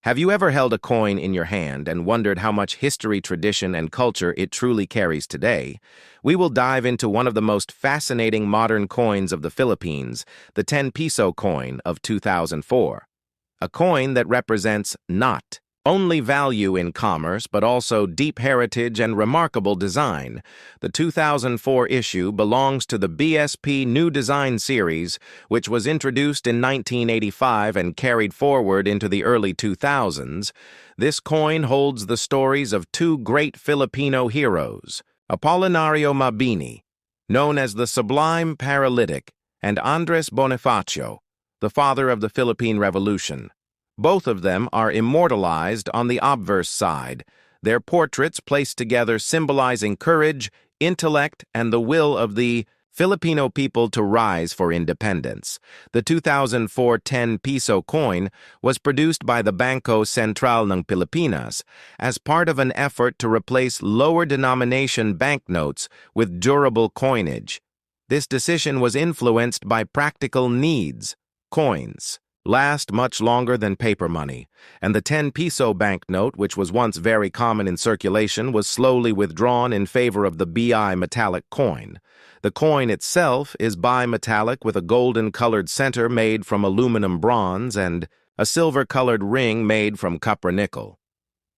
Have you ever held a coin in your hand and wondered how much history, tradition, and culture it truly carries today? We will dive into one of the most fascinating modern coins of the Philippines, the 10 peso coin of 2004. A coin that represents not only value in commerce, but also deep heritage and remarkable design. The 2004 issue belongs to the BSP New Design Series, which was introduced in 1985 and carried forward into the early 2000s. This coin holds the stories of two great Filipino heroes, Apolinario Mabini, known as the Sublime Paralytic, and Andres Bonifacio, the father of the Philippine Revolution. Both of them are immortalized on the obverse side, their portraits placed together symbolizing courage, intellect, and the will of the Filipino people to rise for independence. The 2004 10 peso coin was produced by the Bangko Sentral ng Pilipinas as part of an effort to replace lower denomination banknotes with durable coinage. This decision was influenced by practical needs. Coins last much longer than paper money, and the 10 peso banknote, which was once very common in circulation, was slowly withdrawn in favor of the bi-metallic coin. The coin itself is bimetallic with a golden-colored center made from aluminum bronze and a silver-colored ring made from copper nickel.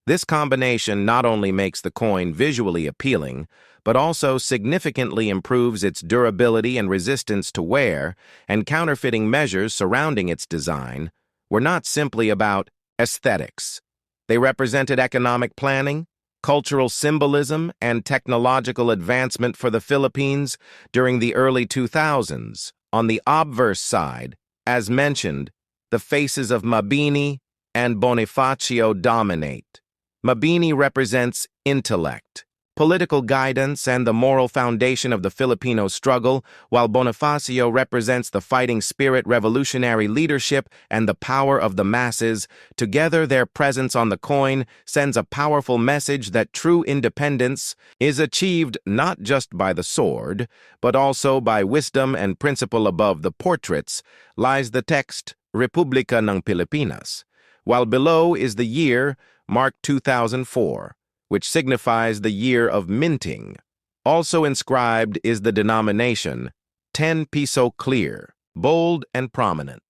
This combination not only makes the coin visually appealing, but also significantly improves its durability and resistance to wear, and counterfeiting measures surrounding its design were not simply about aesthetics. They represented economic planning, cultural symbolism, and technological advancement for the Philippines during the early 2000s. On the obverse side, as mentioned, the faces of Mabini and Bonifacio dominate. Mabini represents intellect, political guidance, and the moral foundation of the Filipino struggle, while Bonifacio represents the fighting spirit, revolutionary leadership, and the power of the masses. Together, their presence on the coin sends a powerful message that true independence is achieved not just by the sword, but also by wisdom and principle. Above the portraits lies the text, Republika ng Pilipinas, while below is the year, marked 2004, which signifies the year of minting. Also inscribed is the denomination, 10 peso clear, bold and prominent.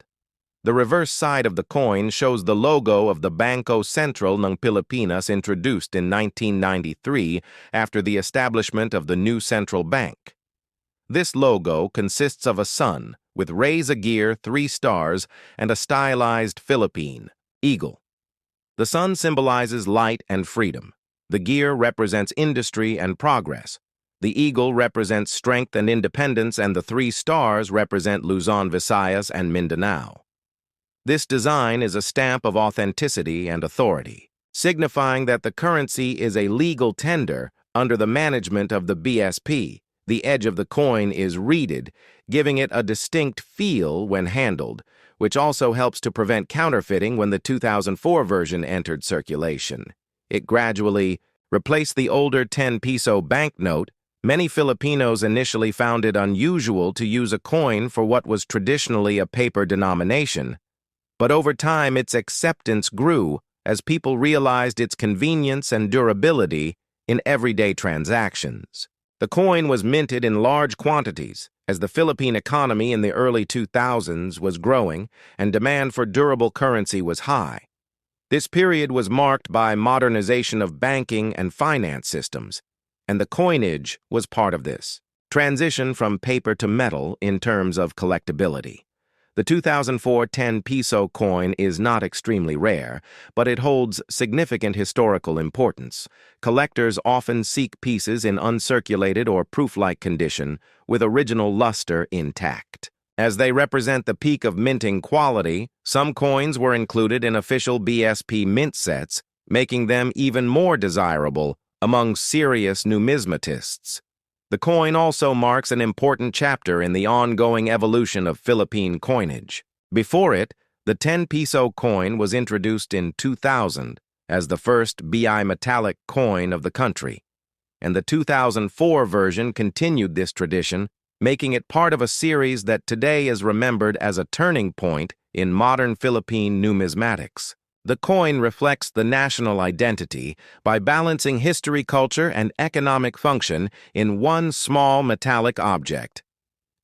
The reverse side of the coin shows the logo of the Bangko Sentral ng Pilipinas, introduced in 1993 after the establishment of the new central bank. This logo consists of a sun with rays agear, 3 stars, and a stylized Philippine eagle. The sun symbolizes light and freedom. The gear represents industry and progress. The eagle represents strength and independence, and the 3 stars represent Luzon, Visayas, and Mindanao. This design is a stamp of authenticity and authority, signifying that the currency is a legal tender under the management of the BSP. The edge of the coin is reeded, giving it a distinct feel when handled, which also helps to prevent counterfeiting. When the 2004 version entered circulation, it gradually replaced the older 10 peso banknote. Many Filipinos initially found it unusual to use a coin for what was traditionally a paper denomination, but over time its acceptance grew as people realized its convenience and durability in everyday transactions. The coin was minted in large quantities as the Philippine economy in the early 2000s was growing and demand for durable currency was high. This period was marked by modernization of banking and finance systems, and the coinage was part of this transition from paper to metal in terms of collectability. The 2004 10 peso coin is not extremely rare, but it holds significant historical importance. Collectors often seek pieces in uncirculated or proof-like condition with original luster intact. As they represent the peak of minting quality, some coins were included in official BSP mint sets, making them even more desirable among serious numismatists. The coin also marks an important chapter in the ongoing evolution of Philippine coinage. Before it, the 10 peso coin was introduced in 2000 as the first bi-metallic coin of the country, and the 2004 version continued this tradition, making it part of a series that today is remembered as a turning point in modern Philippine numismatics. The coin reflects the national identity by balancing history, culture, and economic function in one small metallic object.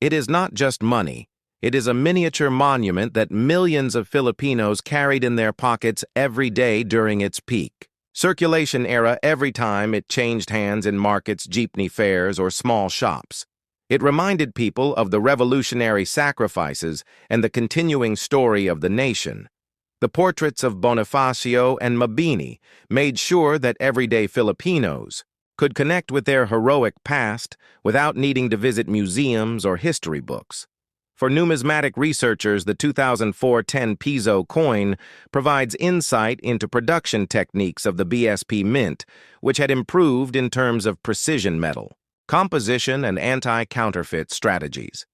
It is not just money. It is a miniature monument that millions of Filipinos carried in their pockets every day during its peak. Circulation era every time it changed hands in markets, jeepney fairs, or small shops. It reminded people of the revolutionary sacrifices and the continuing story of the nation. The portraits of Bonifacio and Mabini made sure that everyday Filipinos could connect with their heroic past without needing to visit museums or history books. For numismatic researchers, the 2004 10 Piso coin provides insight into production techniques of the BSP Mint, which had improved in terms of precision metal, composition, and anti-counterfeit strategies.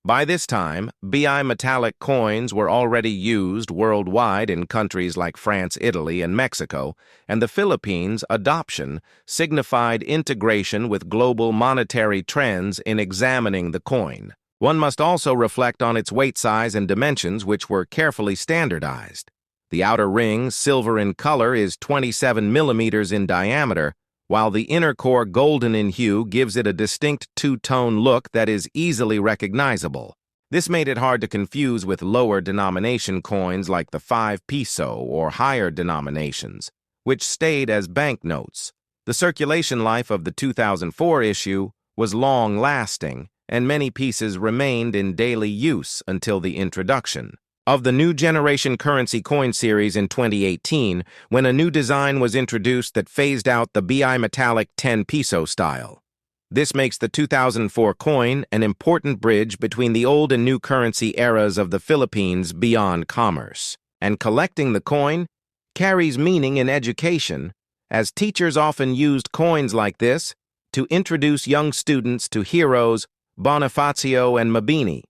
By this time, bimetallic coins were already used worldwide in countries like France, Italy, and Mexico, and the Philippines' adoption signified integration with global monetary trends in examining the coin. One must also reflect on its weight size and dimensions, which were carefully standardized. The outer ring, silver in color, is 27 millimeters in diameter, while the inner core, golden in hue, gives it a distinct two-tone look that is easily recognizable. This made it hard to confuse with lower denomination coins like the 5 Piso or higher denominations, which stayed as banknotes. The circulation life of the 2004 issue was long-lasting, and many pieces remained in daily use until the introduction of the new generation currency coin series in 2018, when a new design was introduced that phased out the bimetallic 10 Piso style. This makes the 2004 coin an important bridge between the old and new currency eras of the Philippines beyond commerce. And collecting the coin carries meaning in education, as teachers often used coins like this to introduce young students to heroes Bonifacio and Mabini,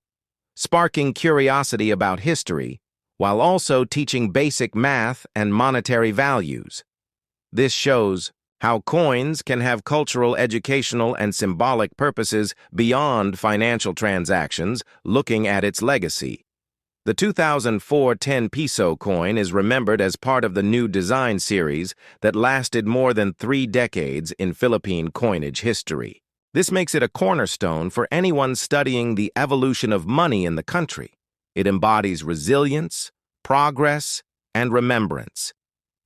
sparking curiosity about history, while also teaching basic math and monetary values. This shows how coins can have cultural, educational, and symbolic purposes beyond financial transactions, looking at its legacy. The 2004 10 Piso coin is remembered as part of the new design series that lasted more than 3 decades in Philippine coinage history. This makes it a cornerstone for anyone studying the evolution of money in the country. It embodies resilience, progress, and remembrance.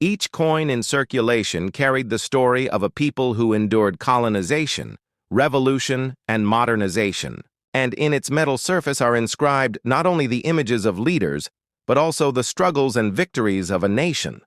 Each coin in circulation carried the story of a people who endured colonization, revolution, and modernization. And in its metal surface are inscribed not only the images of leaders, but also the struggles and victories of a nation.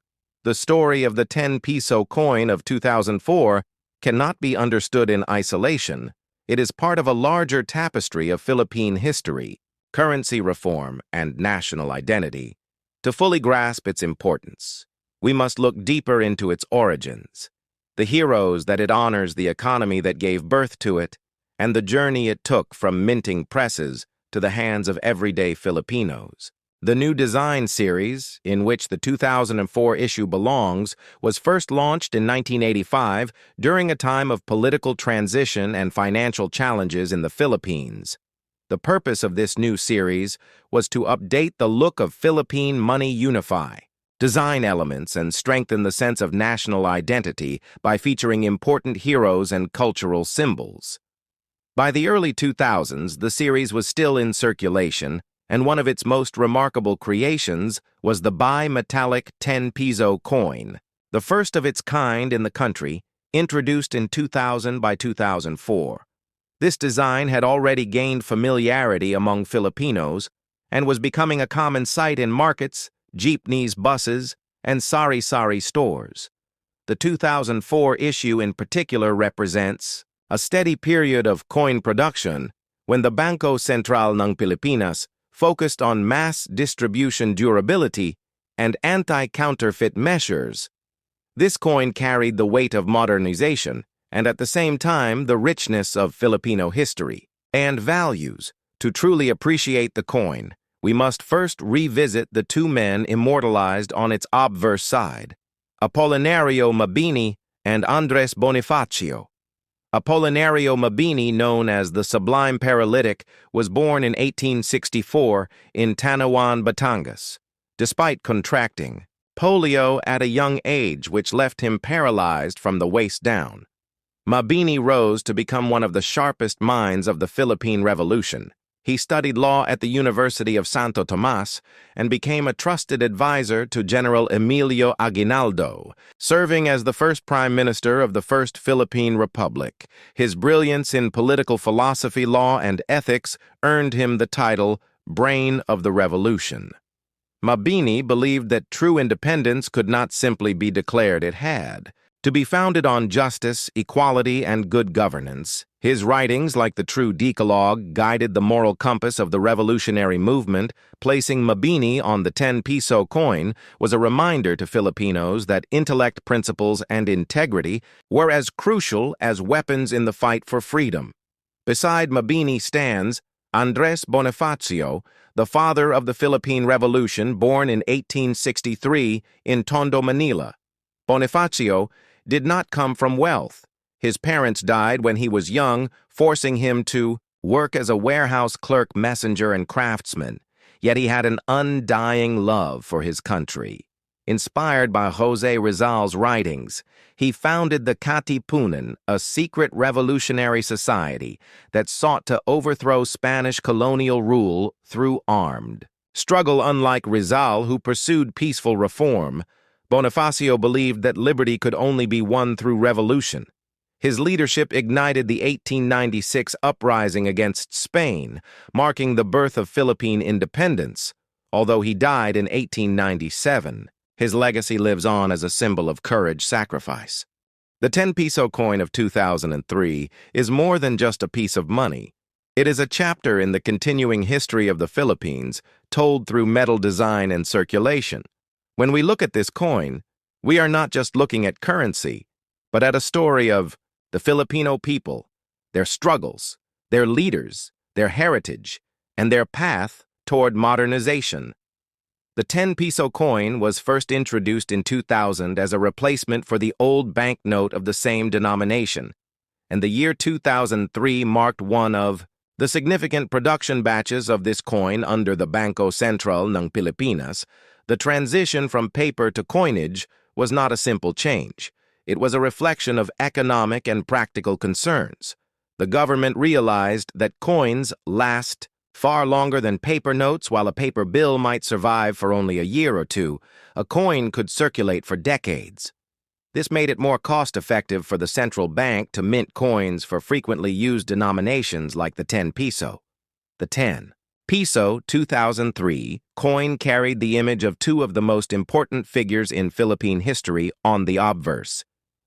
The story of the 10 Piso coin of 2004 cannot be understood in isolation. It is part of a larger tapestry of Philippine history, currency reform, and national identity. To fully grasp its importance, we must look deeper into its origins, the heroes that it honors, the economy that gave birth to it, and the journey it took from minting presses to the hands of everyday Filipinos. The new design series, in which the 2004 issue belongs, was first launched in 1985 during a time of political transition and financial challenges in the Philippines. The purpose of this new series was to update the look of Philippine money, unify design elements, and strengthen the sense of national identity by featuring important heroes and cultural symbols. By the early 2000s, the series was still in circulation, and one of its most remarkable creations was the bimetallic 10 Piso coin, the first of its kind in the country, introduced in 2000 by 2004. This design had already gained familiarity among Filipinos and was becoming a common sight in markets, jeepneys, buses, and sari-sari stores. The 2004 issue in particular represents a steady period of coin production when the Bangko Sentral ng Pilipinas focused on mass distribution durability and anti-counterfeit measures. This coin carried the weight of modernization and at the same time the richness of Filipino history and values. To truly appreciate the coin, we must first revisit the two men immortalized on its obverse side, Apolinario Mabini and Andres Bonifacio. Apolinario Mabini, known as the Sublime Paralytic, was born in 1864 in Tanawan, Batangas. Despite contracting polio at a young age, which left him paralyzed from the waist down. Mabini rose to become one of the sharpest minds of the Philippine Revolution. He studied law at the University of Santo Tomas and became a trusted advisor to General Emilio Aguinaldo, serving as the first prime minister of the First Philippine Republic. His brilliance in political philosophy, law, and ethics earned him the title Brain of the Revolution. Mabini believed that true independence could not simply be declared it had. To be founded on justice, equality, and good governance, his writings, like the true Decalogue, guided the moral compass of the revolutionary movement. Placing Mabini on the 10-peso coin was a reminder to Filipinos that intellect, principles, and integrity were as crucial as weapons in the fight for freedom. Beside Mabini stands Andres Bonifacio, the father of the Philippine Revolution, born in 1863 in Tondo, Manila. Bonifacio did not come from wealth. His parents died when he was young, forcing him to work as a warehouse clerk, messenger, and craftsman. Yet he had an undying love for his country. Inspired by Jose Rizal's writings, he founded the Katipunan, a secret revolutionary society that sought to overthrow Spanish colonial rule through armed struggle. Unlike Rizal, who pursued peaceful reform, Bonifacio believed that liberty could only be won through revolution. His leadership ignited the 1896 uprising against Spain, marking the birth of Philippine independence. Although he died in 1897, his legacy lives on as a symbol of courage, sacrifice. The 10-peso coin of 2003 is more than just a piece of money. It is a chapter in the continuing history of the Philippines, told through metal design and circulation. When we look at this coin, we are not just looking at currency, but at a story of the Filipino people, their struggles, their leaders, their heritage, and their path toward modernization. The 10-peso coin was first introduced in 2000 as a replacement for the old banknote of the same denomination, and the year 2003 marked one of the significant production batches of this coin under the Bangko Sentral ng Pilipinas. The transition from paper to coinage was not a simple change. It was a reflection of economic and practical concerns. The government realized that coins last far longer than paper notes. While a paper bill might survive for only a year or two, a coin could circulate for decades. This made it more cost-effective for the central bank to mint coins for frequently used denominations like the 10 peso. The 10 Piso 2003 coin carried the image of two of the most important figures in Philippine history on the obverse.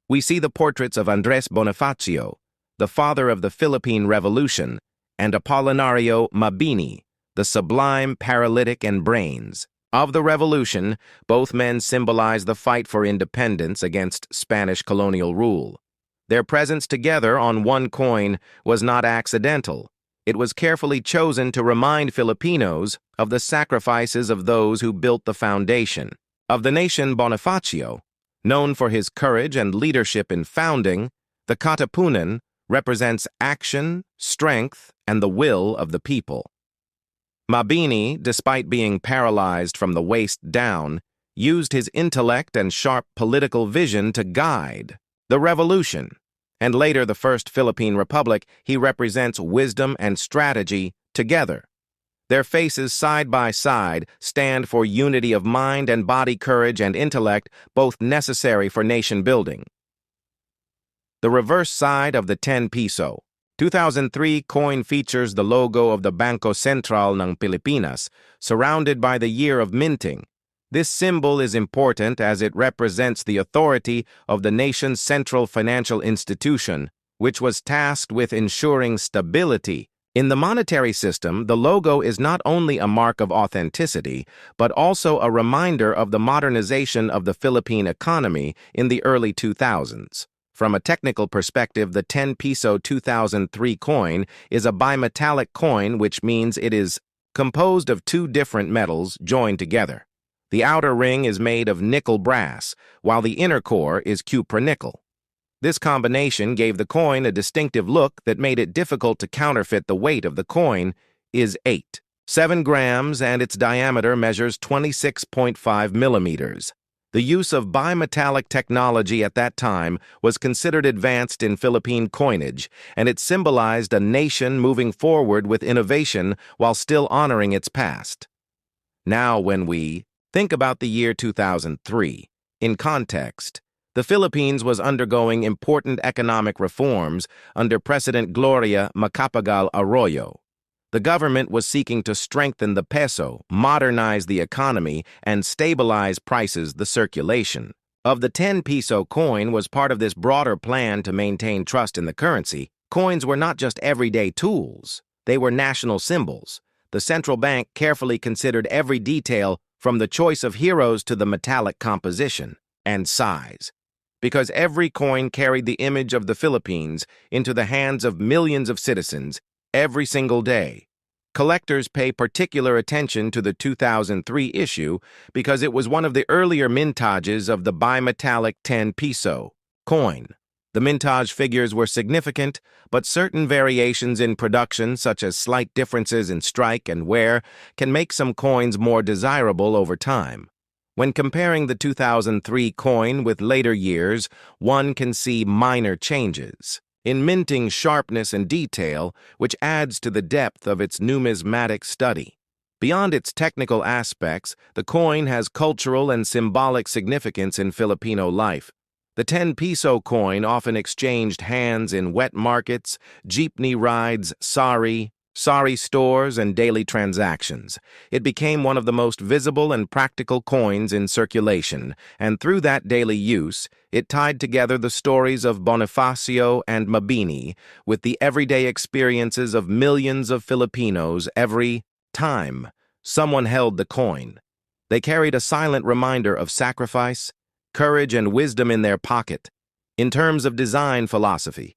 We see the portraits of Andres Bonifacio, the father of the Philippine Revolution, and Apolinario Mabini, the sublime paralytic and brains of the revolution. Both men symbolize the fight for independence against Spanish colonial rule. Their presence together on one coin was not accidental. It was carefully chosen to remind Filipinos of the sacrifices of those who built the foundation of the nation. Bonifacio, known for his courage and leadership in founding, the Katipunan represents action, strength, and the will of the people. Mabini, despite being paralyzed from the waist down, used his intellect and sharp political vision to guide the revolution. And later the First Philippine Republic. He represents wisdom and strategy together. Their faces side by side stand for unity of mind and body, courage and intellect, both necessary for nation building. The reverse side of the 10 peso 2003 coin features the logo of the Bangko Sentral ng Pilipinas, surrounded by the year of minting. This symbol is important as it represents the authority of the nation's central financial institution, which was tasked with ensuring stability. In the monetary system, the logo is not only a mark of authenticity, but also a reminder of the modernization of the Philippine economy in the early 2000s. From a technical perspective, the 10 peso 2003 coin is a bimetallic coin, which means it is composed of two different metals joined together. The outer ring is made of nickel brass, while the inner core is cupronickel. This combination gave the coin a distinctive look that made it difficult to counterfeit. The weight of the coin is 7 grams, and its diameter measures 26.5 millimeters. The use of bimetallic technology at that time was considered advanced in Philippine coinage, and it symbolized a nation moving forward with innovation while still honoring its past. Now, when we think about the year 2003, in context, the Philippines was undergoing important economic reforms under President Gloria Macapagal Arroyo. The government was seeking to strengthen the peso, modernize the economy, and stabilize prices, the circulation of the 10 peso coin was part of this broader plan to maintain trust in the currency. Coins were not just everyday tools, they were national symbols. The central bank carefully considered every detail, from the choice of heroes to the metallic composition and size, because every coin carried the image of the Philippines into the hands of millions of citizens every single day. Collectors pay particular attention to the 2003 issue because it was one of the earlier mintages of the bimetallic 10 peso coin. The mintage figures were significant, but certain variations in production, such as slight differences in strike and wear, can make some coins more desirable over time. When comparing the 2003 coin with later years, one can see minor changes in minting sharpness and detail, which adds to the depth of its numismatic study. Beyond its technical aspects, the coin has cultural and symbolic significance in Filipino life. The 10 peso coin often exchanged hands in wet markets, jeepney rides, sari stores, and daily transactions. It became one of the most visible and practical coins in circulation, and through that daily use, it tied together the stories of Bonifacio and Mabini with the everyday experiences of millions of Filipinos every time someone held the coin. They carried a silent reminder of sacrifice, courage, and wisdom in their pocket. In terms of design philosophy,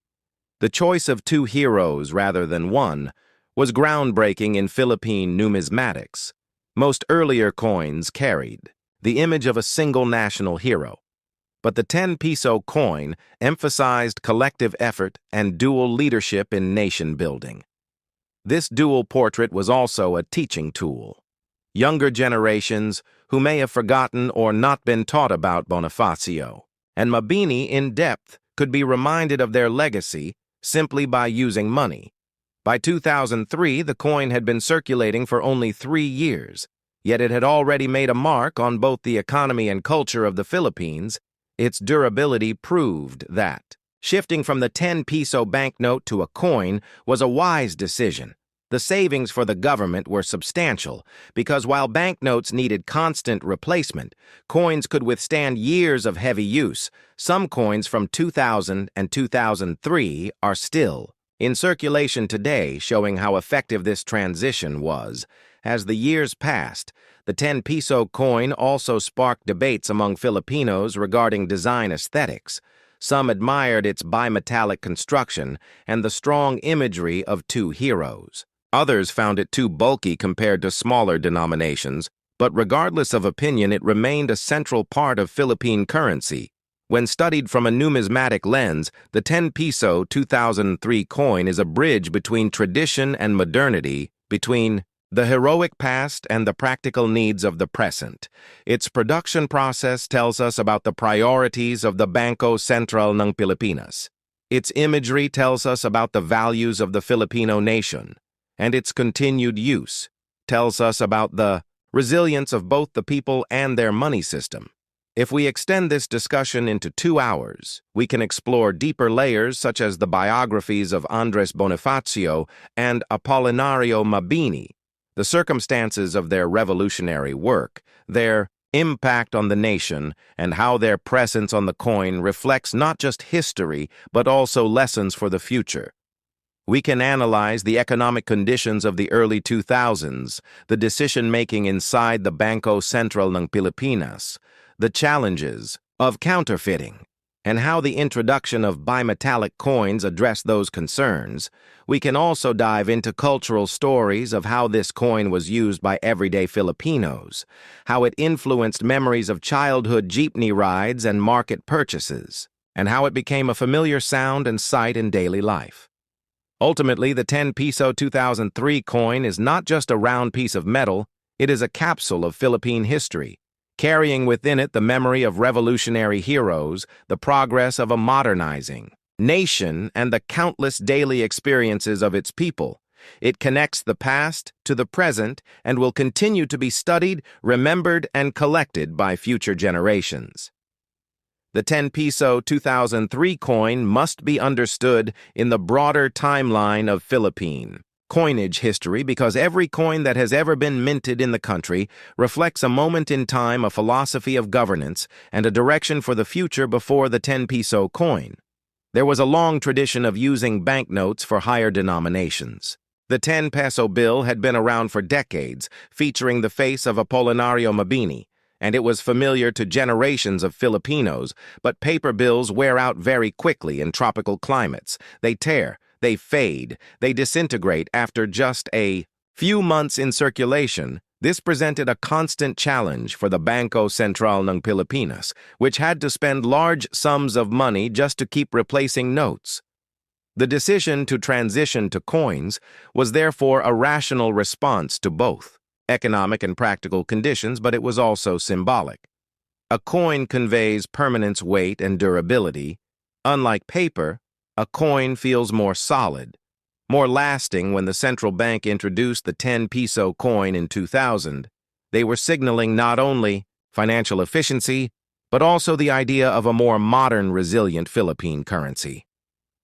the choice of two heroes rather than one was groundbreaking in Philippine numismatics. Most earlier coins carried the image of a single national hero, but the 10 peso coin emphasized collective effort and dual leadership in nation building. This dual portrait was also a teaching tool. Younger generations, who may have forgotten or not been taught about Bonifacio and Mabini in depth, could be reminded of their legacy simply by using money. By 2003, the coin had been circulating for only 3 years, yet it had already made a mark on both the economy and culture of the Philippines. Its durability proved that shifting from the 10 peso banknote to a coin was a wise decision. The savings for the government were substantial because while banknotes needed constant replacement, coins could withstand years of heavy use. Some coins from 2000 and 2003 are still in circulation today, showing how effective this transition was. As the years passed, the 10 peso coin also sparked debates among Filipinos regarding design aesthetics. Some admired its bimetallic construction and the strong imagery of two heroes. Others found it too bulky compared to smaller denominations, but regardless of opinion, it remained a central part of Philippine currency. When studied from a numismatic lens, the 10 peso 2003 coin is a bridge between tradition and modernity, between the heroic past and the practical needs of the present. Its production process tells us about the priorities of the Bangko Sentral ng Pilipinas. Its imagery tells us about the values of the Filipino nation, and its continued use tells us about the resilience of both the people and their money system. If we extend this discussion into 2 hours, we can explore deeper layers such as the biographies of Andres Bonifacio and Apolinario Mabini, the circumstances of their revolutionary work, their impact on the nation, and how their presence on the coin reflects not just history but also lessons for the future. We can analyze the economic conditions of the early 2000s, the decision-making inside the Bangko Sentral ng Pilipinas, the challenges of counterfeiting, and how the introduction of bimetallic coins addressed those concerns. We can also dive into cultural stories of how this coin was used by everyday Filipinos, how it influenced memories of childhood jeepney rides and market purchases, and how it became a familiar sound and sight in daily life. Ultimately, the 10 peso 2003 coin is not just a round piece of metal, it is a capsule of Philippine history, carrying within it the memory of revolutionary heroes, the progress of a modernizing nation, and the countless daily experiences of its people. It connects the past to the present and will continue to be studied, remembered, and collected by future generations. The 10 peso 2003 coin must be understood in the broader timeline of Philippine coinage history because every coin that has ever been minted in the country reflects a moment in time, a philosophy of governance, and a direction for the future before the 10 peso coin. There was a long tradition of using banknotes for higher denominations. The 10 peso bill had been around for decades, featuring the face of Apolinario Mabini, and it was familiar to generations of Filipinos, but paper bills wear out very quickly in tropical climates. They tear, they fade, they disintegrate after just a few months in circulation. This presented a constant challenge for the Bangko Sentral ng Pilipinas, which had to spend large sums of money just to keep replacing notes. The decision to transition to coins was therefore a rational response to both economic and practical conditions, but it was also symbolic. A coin conveys permanence, weight, and durability. Unlike paper, a coin feels more solid, more lasting. When the central bank introduced the 10 peso coin in 2000, they were signaling not only financial efficiency, but also the idea of a more modern, resilient Philippine currency.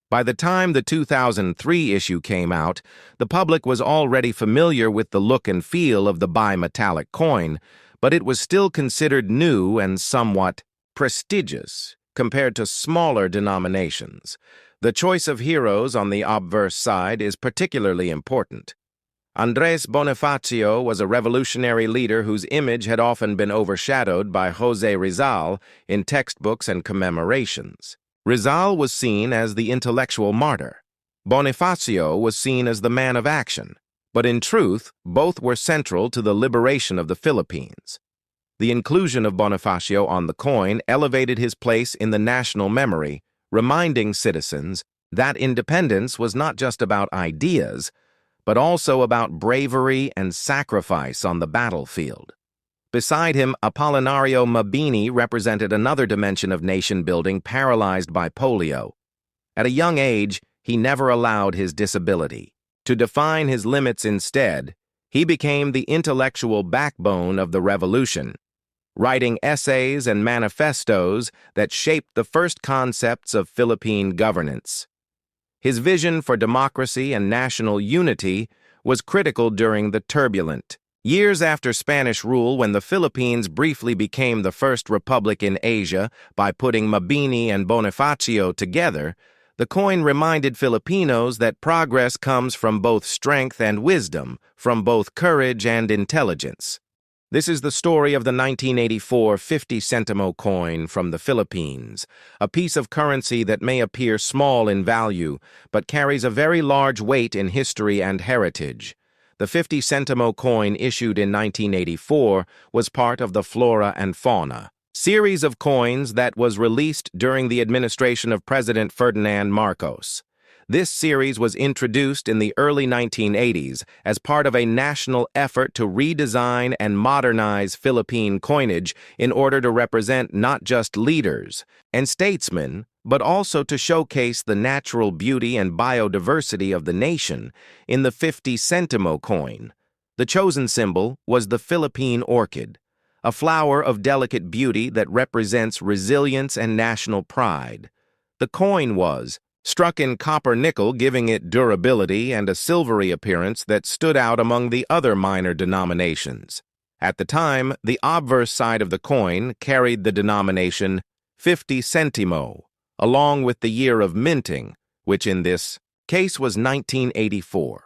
By the time the 2003 issue came out, the public was already familiar with the look and feel of the bimetallic coin, but it was still considered new and somewhat prestigious compared to smaller denominations. The choice of heroes on the obverse side is particularly important. Andres Bonifacio was a revolutionary leader whose image had often been overshadowed by Jose Rizal in textbooks and commemorations. Rizal was seen as the intellectual martyr. Bonifacio was seen as the man of action. But in truth, both were central to the liberation of the Philippines. The inclusion of Bonifacio on the coin elevated his place in the national memory, reminding citizens that independence was not just about ideas, but also about bravery and sacrifice on the battlefield. Beside him, Apolinario Mabini represented another dimension of nation-building paralyzed by polio. At a young age, he never allowed his disability to define his limits. Instead, he became the intellectual backbone of the revolution, writing essays and manifestos that shaped the first concepts of Philippine governance. His vision for democracy and national unity was critical during the turbulent years after Spanish rule, when the Philippines briefly became the first republic in Asia by putting Mabini and Bonifacio together. The coin reminded Filipinos that progress comes from both strength and wisdom, from both courage and intelligence. This is the story of the 1984 50 Sentimo coin from the Philippines, a piece of currency that may appear small in value, but carries a very large weight in history and heritage. The 50 Sentimo coin issued in 1984 was part of the Flora and Fauna series of coins that was released during the administration of President Ferdinand Marcos. This series was introduced in the early 1980s as part of a national effort to redesign and modernize Philippine coinage in order to represent not just leaders and statesmen, but also to showcase the natural beauty and biodiversity of the nation in the 50 Sentimo coin. The chosen symbol was the Philippine orchid, a flower of delicate beauty that represents resilience and national pride. The coin was struck in copper-nickel, giving it durability and a silvery appearance that stood out among the other minor denominations. At the time, the obverse side of the coin carried the denomination 50 Sentimo, along with the year of minting, which in this case was 1984.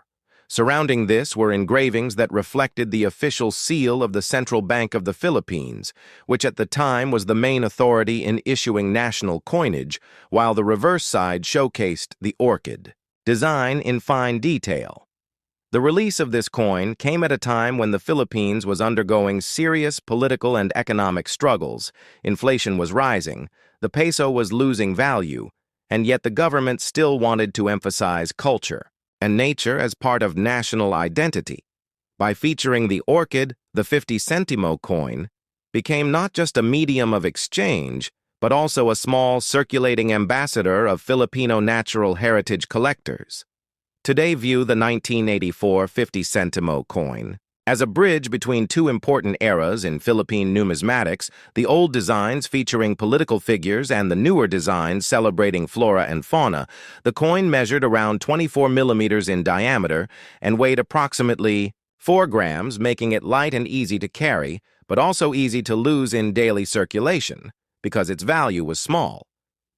Surrounding this were engravings that reflected the official seal of the Central Bank of the Philippines, which at the time was the main authority in issuing national coinage, while the reverse side showcased the orchid design in fine detail. The release of this coin came at a time when the Philippines was undergoing serious political and economic struggles. Inflation was rising, the peso was losing value, and yet the government still wanted to emphasize culture and nature as part of national identity. By featuring the orchid, the 50 Sentimo coin became not just a medium of exchange, but also a small circulating ambassador of Filipino natural heritage collectors. Today view the 1984 50 Sentimo coin as a bridge between two important eras in Philippine numismatics, the old designs featuring political figures and the newer designs celebrating flora and fauna. The coin measured around 24 millimeters in diameter and weighed approximately 4 grams, making it light and easy to carry, but also easy to lose in daily circulation, because its value was small.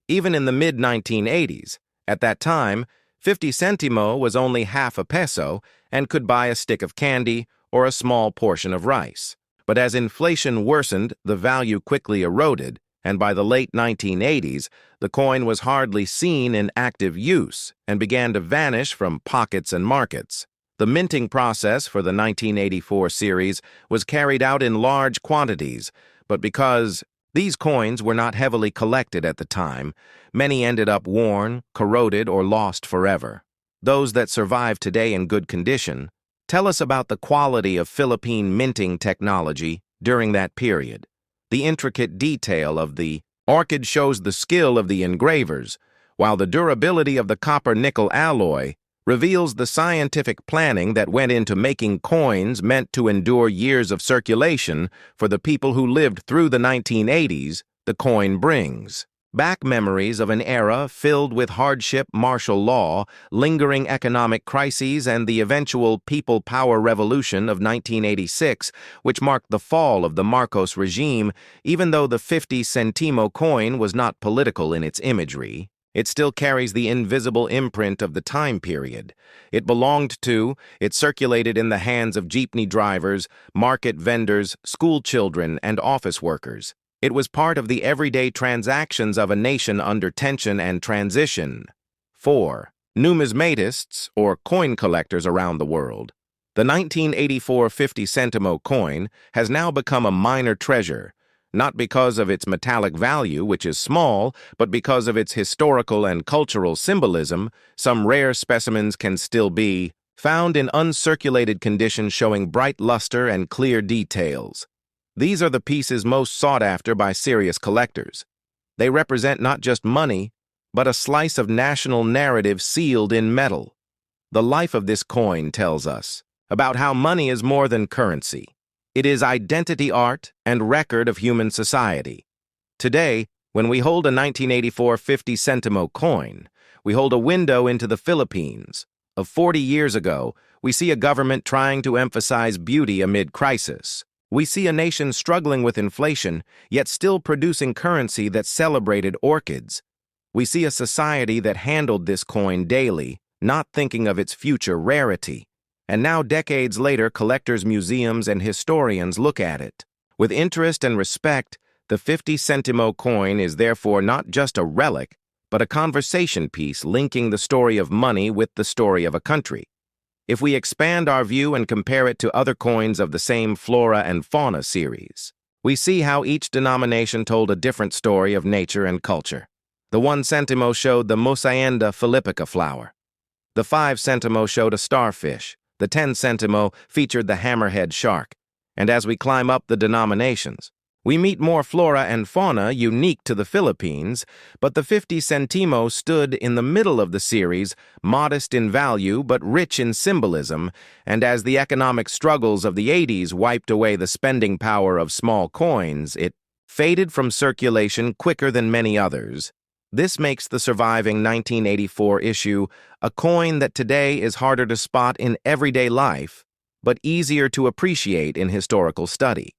Even in the mid-1980s, at that time, 50 Sentimo was only half a peso and could buy a stick of candy or a small portion of rice. But as inflation worsened, the value quickly eroded, and by the late 1980s, the coin was hardly seen in active use and began to vanish from pockets and markets. The minting process for the 1984 series was carried out in large quantities, but because these coins were not heavily collected at the time, many ended up worn, corroded, or lost forever. Those that survive today in good condition tell us about the quality of Philippine minting technology during that period. The intricate detail of the orchid shows the skill of the engravers, while the durability of the copper-nickel alloy reveals the scientific planning that went into making coins meant to endure years of circulation for the people who lived through the 1980s. The coin brings back memories of an era filled with hardship, martial law, lingering economic crises, and the eventual people power revolution of 1986, which marked the fall of the Marcos regime. Even though the 50 Sentimo coin was not political in its imagery, it still carries the invisible imprint of the time period. It circulated in the hands of jeepney drivers, market vendors, school children, and office workers. It was part of the everyday transactions of a nation under tension and transition. 4. Numismatists, or coin collectors around the world. The 1984 50 Sentimo coin has now become a minor treasure, not because of its metallic value, which is small, but because of its historical and cultural symbolism. Some rare specimens can still be found in uncirculated condition showing bright luster and clear details. These are the pieces most sought after by serious collectors. They represent not just money, but a slice of national narrative sealed in metal. The life of this coin tells us about how money is more than currency. It is identity art and record of human society. Today, when we hold a 1984 50 Sentimo coin, we hold a window into the Philippines. Of 40 years ago, we see a government trying to emphasize beauty amid crisis. We see a nation struggling with inflation, yet still producing currency that celebrated orchids. We see a society that handled this coin daily, not thinking of its future rarity. And now, decades later, collectors, museums, and historians look at it. With interest and respect, the 50 Sentimo coin is therefore not just a relic, but a conversation piece linking the story of money with the story of a country. If we expand our view and compare it to other coins of the same flora and fauna series, we see how each denomination told a different story of nature and culture. The 1 Sentimo showed the Mosaenda philippica flower. The 5 Sentimo showed a starfish. The 10 Sentimo featured the hammerhead shark. And as we climb up the denominations, we meet more flora and fauna unique to the Philippines, but the 50 Sentimo stood in the middle of the series, modest in value but rich in symbolism, and as the economic struggles of the 80s wiped away the spending power of small coins, it faded from circulation quicker than many others. This makes the surviving 1984 issue a coin that today is harder to spot in everyday life, but easier to appreciate in historical study.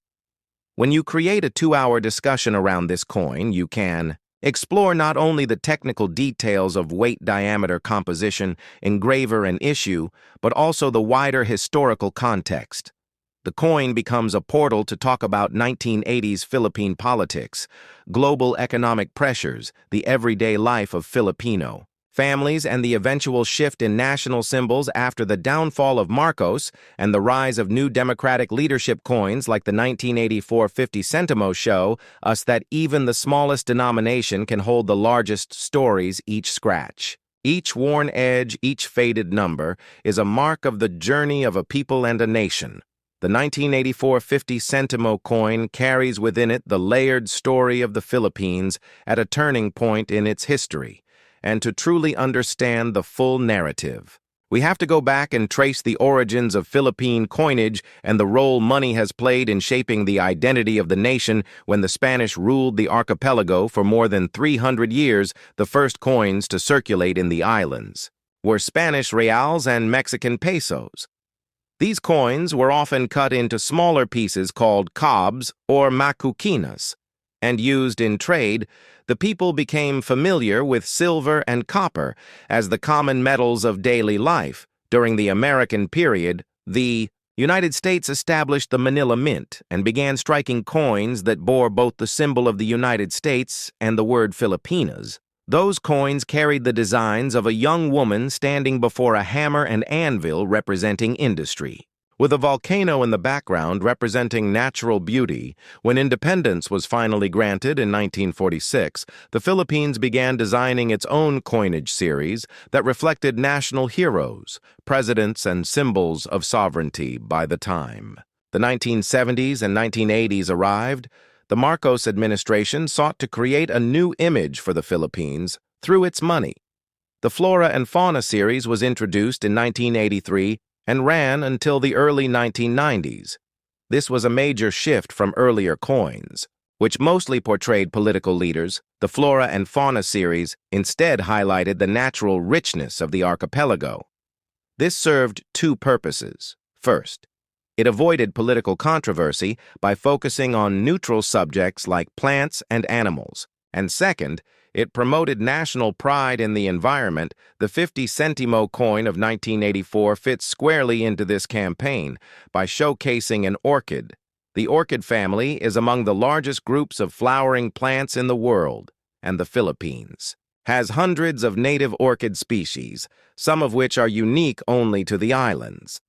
When you create a 2-hour discussion around this coin, you can explore not only the technical details of weight, diameter, composition, engraver, and issue, but also the wider historical context. The coin becomes a portal to talk about 1980s Philippine politics, global economic pressures, the everyday life of Filipino families, and the eventual shift in national symbols after the downfall of Marcos and the rise of new democratic leadership. Coins like the 1984 50 Sentimo show us that even the smallest denomination can hold the largest stories. Each scratch, each worn edge, each faded number is a mark of the journey of a people and a nation. The 1984 50 Sentimo coin carries within it the layered story of the Philippines at a turning point in its history, and to truly understand the full narrative, we have to go back and trace the origins of Philippine coinage and the role money has played in shaping the identity of the nation when the Spanish ruled the archipelago for more than 300 years. The first coins to circulate in the islands were Spanish reals and Mexican pesos. These coins were often cut into smaller pieces called cobs or makukinas, and used in trade. The people became familiar with silver and copper as the common metals of daily life. During the American period, the United States established the Manila Mint and began striking coins that bore both the symbol of the United States and the word Filipinas. Those coins carried the designs of a young woman standing before a hammer and anvil representing industry, with a volcano in the background representing natural beauty. When independence was finally granted in 1946, the Philippines began designing its own coinage series that reflected national heroes, presidents, and symbols of sovereignty. By the time the 1970s and 1980s arrived, the Marcos administration sought to create a new image for the Philippines through its money. The Flora and Fauna series was introduced in 1983 and ran until the early 1990s. This was a major shift from earlier coins, which mostly portrayed political leaders. The Flora and Fauna series instead highlighted the natural richness of the archipelago. This served two purposes. First, it avoided political controversy by focusing on neutral subjects like plants and animals. And second, it promoted national pride in the environment. The 50 Sentimo coin of 1984 fits squarely into this campaign by showcasing an orchid. The orchid family is among the largest groups of flowering plants in the world, and the Philippines has hundreds of native orchid species, some of which are unique only to the islands.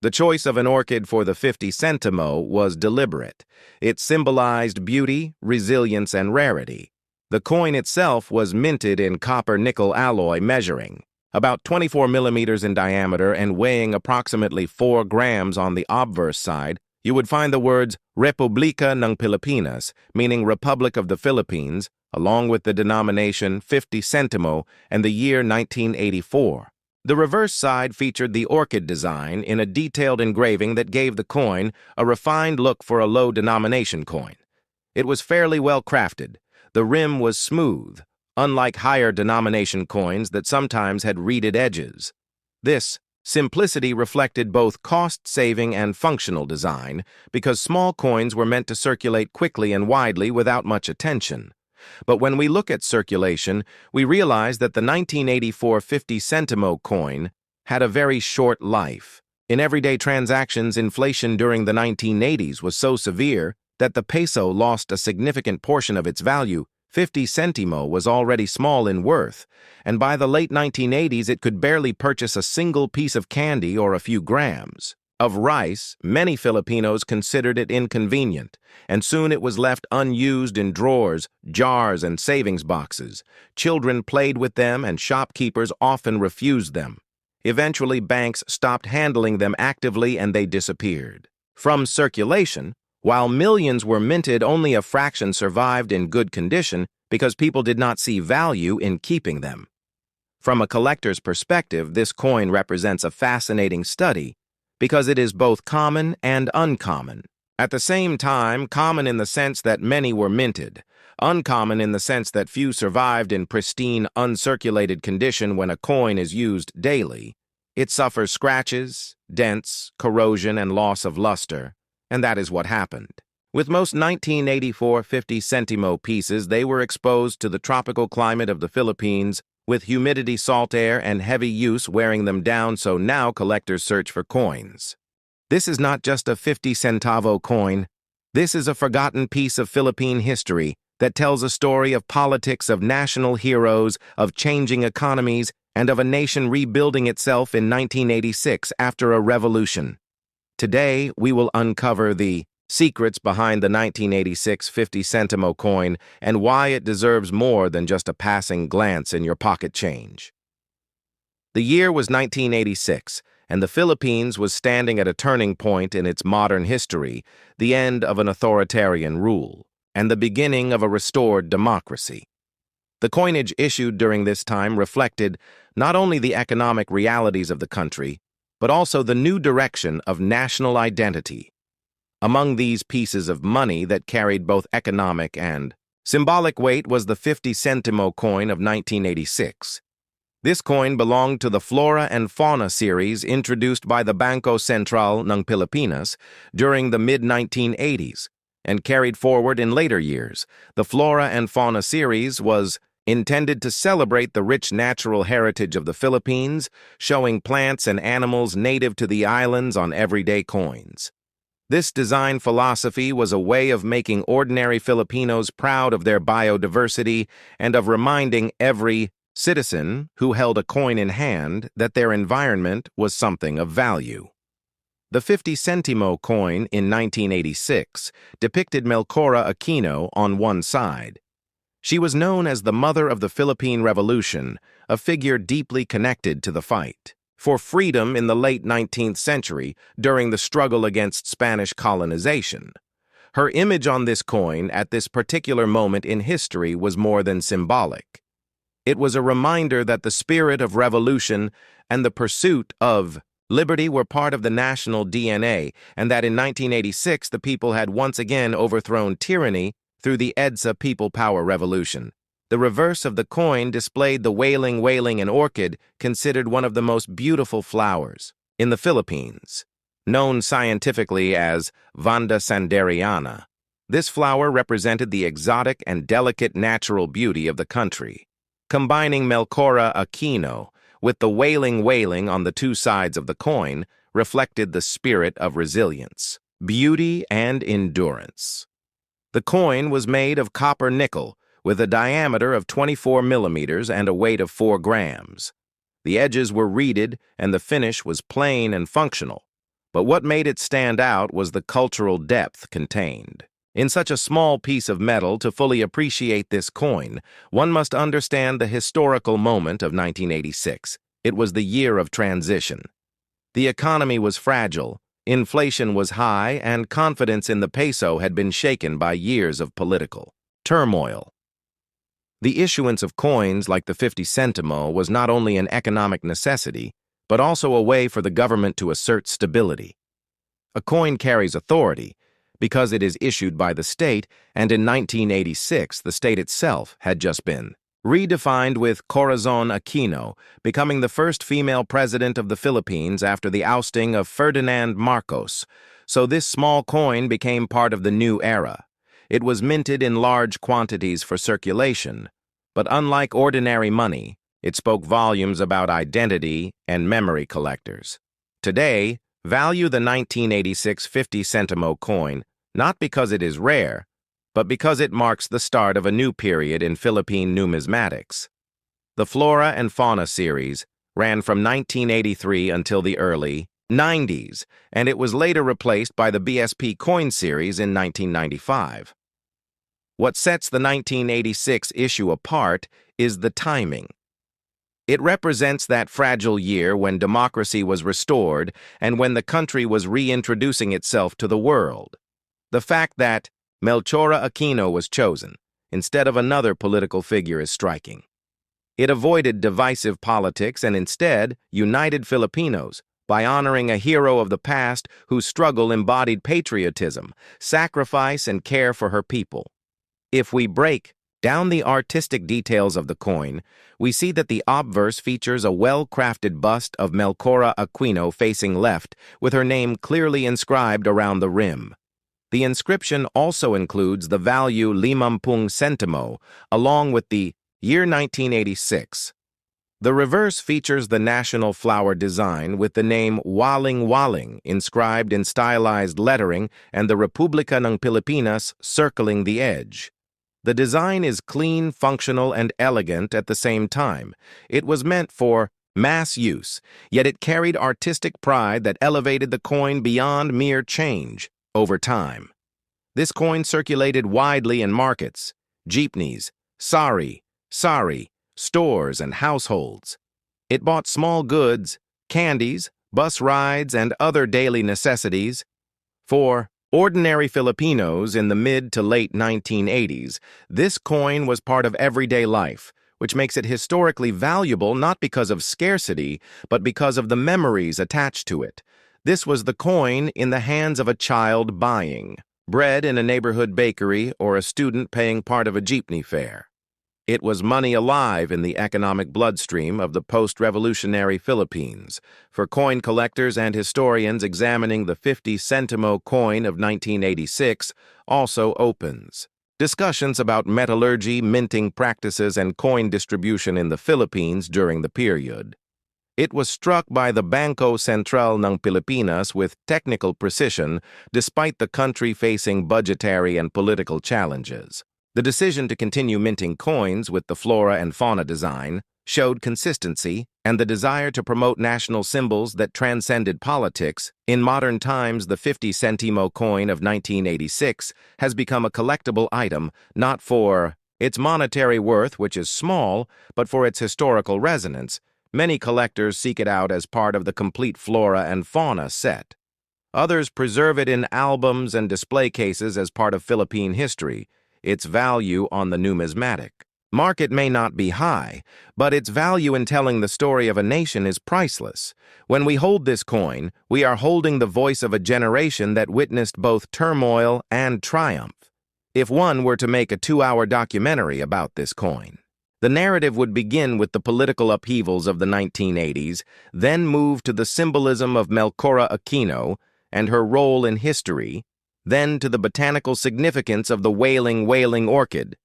The choice of an orchid for the 50 Sentimo was deliberate. It symbolized beauty, resilience, and rarity. The coin itself was minted in copper-nickel alloy, measuring about 24 millimeters in diameter and weighing approximately 4 grams. On the obverse side, you would find the words Republika ng Pilipinas, meaning Republic of the Philippines, along with the denomination 50 Sentimo and the year 1984. The reverse side featured the orchid design in a detailed engraving that gave the coin a refined look for a low-denomination coin. It was fairly well crafted. The rim was smooth, unlike higher denomination coins that sometimes had reeded edges. This simplicity reflected both cost-saving and functional design because small coins were meant to circulate quickly and widely without much attention. But when we look at circulation, we realize that the 1984 50 Sentimo coin had a very short life. In everyday transactions, inflation during the 1980s was so severe that the peso lost a significant portion of its value. 50 Sentimo was already small in worth, and by the late 1980s it could barely purchase a single piece of candy or a few grams of rice. Many Filipinos considered it inconvenient, and soon it was left unused in drawers, jars, and savings boxes. Children played with them, and shopkeepers often refused them. Eventually, banks stopped handling them actively, and they disappeared from circulation. While millions were minted, only a fraction survived in good condition because people did not see value in keeping them. From a collector's perspective, this coin represents a fascinating study because it is both common and uncommon. At the same time, common in the sense that many were minted, uncommon in the sense that few survived in pristine, uncirculated condition. When a coin is used daily, it suffers scratches, dents, corrosion, and loss of luster, and that is what happened. With most 1984 50 Sentimo pieces, they were exposed to the tropical climate of the Philippines, with humidity, salt air, and heavy use wearing them down, so now collectors search for coins. This is not just a 50 centavo coin. This is a forgotten piece of Philippine history that tells a story of politics, of national heroes, of changing economies, and of a nation rebuilding itself in 1986 after a revolution. Today, we will uncover the secrets behind the 1986 50 Sentimo coin and why it deserves more than just a passing glance in your pocket change. The year was 1986, and the Philippines was standing at a turning point in its modern history, the end of an authoritarian rule, and the beginning of a restored democracy. The coinage issued during this time reflected not only the economic realities of the country, but also the new direction of national identity. Among these pieces of money that carried both economic and symbolic weight was the 50 Sentimo coin of 1986. This coin belonged to the Flora and Fauna series introduced by the Bangko Sentral ng Pilipinas during the mid-1980s and carried forward in later years. The Flora and Fauna series was intended to celebrate the rich natural heritage of the Philippines, showing plants and animals native to the islands on everyday coins. This design philosophy was a way of making ordinary Filipinos proud of their biodiversity and of reminding every citizen who held a coin in hand that their environment was something of value. The 50 Sentimo coin in 1986 depicted Melchora Aquino on one side. She was known as the mother of the Philippine Revolution, a figure deeply connected to the fight for freedom in the late 19th century during the struggle against Spanish colonization. Her image on this coin at this particular moment in history was more than symbolic. It was a reminder that the spirit of revolution and the pursuit of liberty were part of the national DNA, and that in 1986 the people had once again overthrown tyranny through the EDSA People Power Revolution. The reverse of the coin displayed the wailing and orchid, considered one of the most beautiful flowers in the Philippines, known scientifically as Vanda sanderiana. This flower represented the exotic and delicate natural beauty of the country. Combining Melchora Aquino with the wailing on the two sides of the coin reflected the spirit of resilience, beauty, and endurance. The coin was made of copper nickel with a diameter of 24 millimeters and a weight of 4 grams. The edges were reeded and the finish was plain and functional, but what made it stand out was the cultural depth contained. In such a small piece of metal, to fully appreciate this coin, one must understand the historical moment of 1986. It was the year of transition. The economy was fragile, inflation was high, and confidence in the peso had been shaken by years of political turmoil. The issuance of coins like the 50 Sentimo was not only an economic necessity, but also a way for the government to assert stability. A coin carries authority because it is issued by the state, and in 1986 the state itself had just been redefined with Corazon Aquino becoming the first female president of the Philippines after the ousting of Ferdinand Marcos, so this small coin became part of the new era. It was minted in large quantities for circulation, but unlike ordinary money, it spoke volumes about identity and memory collectors. Today, value the 1986 50 Sentimo coin not because it is rare, but because it marks the start of a new period in Philippine numismatics. The Flora and Fauna series ran from 1983 until the early 90s, and it was later replaced by the BSP coin series in 1995. What sets the 1986 issue apart is the timing. It represents that fragile year when democracy was restored and when the country was reintroducing itself to the world. The fact that Melchora Aquino was chosen instead of another political figure is striking. It avoided divisive politics and instead united Filipinos by honoring a hero of the past whose struggle embodied patriotism, sacrifice, and care for her people. If we break down the artistic details of the coin, we see that the obverse features a well-crafted bust of Melchora Aquino facing left, with her name clearly inscribed around the rim. The inscription also includes the value 50 Sentimo, along with the year 1986. The reverse features the national flower design with the name Waling inscribed in stylized lettering and the Republika ng Pilipinas circling the edge. The design is clean, functional, and elegant at the same time. It was meant for mass use, yet it carried artistic pride that elevated the coin beyond mere change over time. This coin circulated widely in markets, jeepneys, sari, stores, and households. It bought small goods, candies, bus rides, and other daily necessities. For ordinary Filipinos in the mid to late 1980s, this coin was part of everyday life, which makes it historically valuable not because of scarcity, but because of the memories attached to it. This was the coin in the hands of a child buying bread in a neighborhood bakery or a student paying part of a jeepney fare. It was money alive in the economic bloodstream of the post-revolutionary Philippines. For coin collectors and historians examining the 50 Sentimo coin of 1986 also opens discussions about metallurgy, minting practices, and coin distribution in the Philippines during the period. It was struck by the Bangko Sentral ng Pilipinas with technical precision despite the country facing budgetary and political challenges. The decision to continue minting coins with the flora and fauna design showed consistency and the desire to promote national symbols that transcended politics. In modern times, the 50 Sentimo coin of 1986 has become a collectible item not for its monetary worth, which is small, but for its historical resonance. Many collectors seek it out as part of the complete flora and fauna set. Others preserve it in albums and display cases as part of Philippine history. Its value on the numismatic market may not be high, but its value in telling the story of a nation is priceless. When we hold this coin, we are holding the voice of a generation that witnessed both turmoil and triumph. If one were to make a 2-hour documentary about this coin, the narrative would begin with the political upheavals of the 1980s, then move to the symbolism of Melchora Aquino and her role in history, then to the botanical significance of the wailing orchid,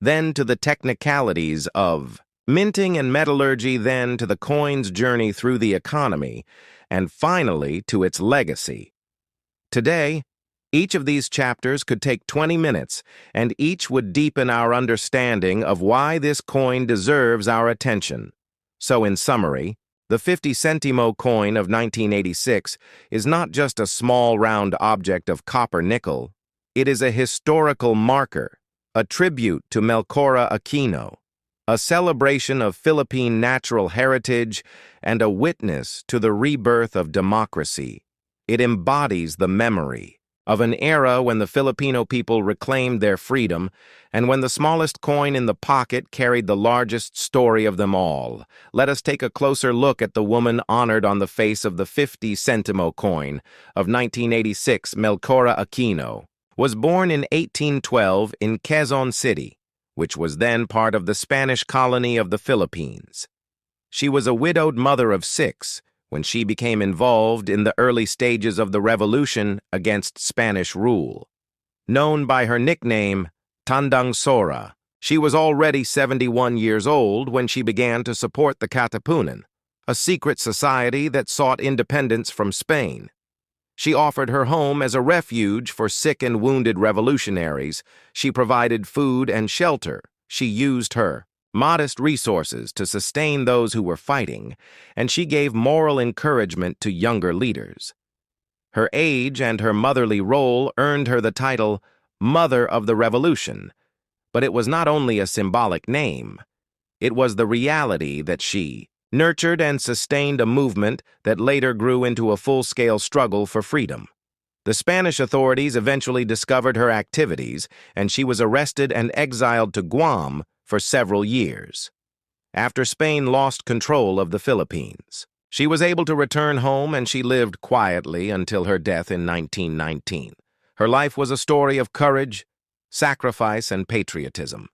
then to the technicalities of minting and metallurgy, then to the coin's journey through the economy, and finally to its legacy. Today, each of these chapters could take 20 minutes, and each would deepen our understanding of why this coin deserves our attention. So in summary, the 50 Sentimo coin of 1986 is not just a small round object of copper-nickel. It is a historical marker, a tribute to Melchora Aquino, a celebration of Philippine natural heritage, and a witness to the rebirth of democracy. It embodies the memory of an era when the Filipino people reclaimed their freedom and when the smallest coin in the pocket carried the largest story of them all. Let us take a closer look at the woman honored on the face of the 50 Sentimo coin of 1986. Melchora Aquino was born in 1812 in Quezon City, which was then part of the Spanish colony of the Philippines. She was a widowed mother of 6 when she became involved in the early stages of the revolution against Spanish rule. Known by her nickname, Tandang Sora, she was already 71 years old when she began to support the Katipunan, a secret society that sought independence from Spain. She offered her home as a refuge for sick and wounded revolutionaries. She provided food and shelter. She used her modest resources to sustain those who were fighting, and she gave moral encouragement to younger leaders. Her age and her motherly role earned her the title Mother of the Revolution, but it was not only a symbolic name. It was the reality that she nurtured and sustained a movement that later grew into a full-scale struggle for freedom. The Spanish authorities eventually discovered her activities, and she was arrested and exiled to Guam for several years. After Spain lost control of the Philippines, she was able to return home, and she lived quietly until her death in 1919. Her life was a story of courage, sacrifice, and patriotism.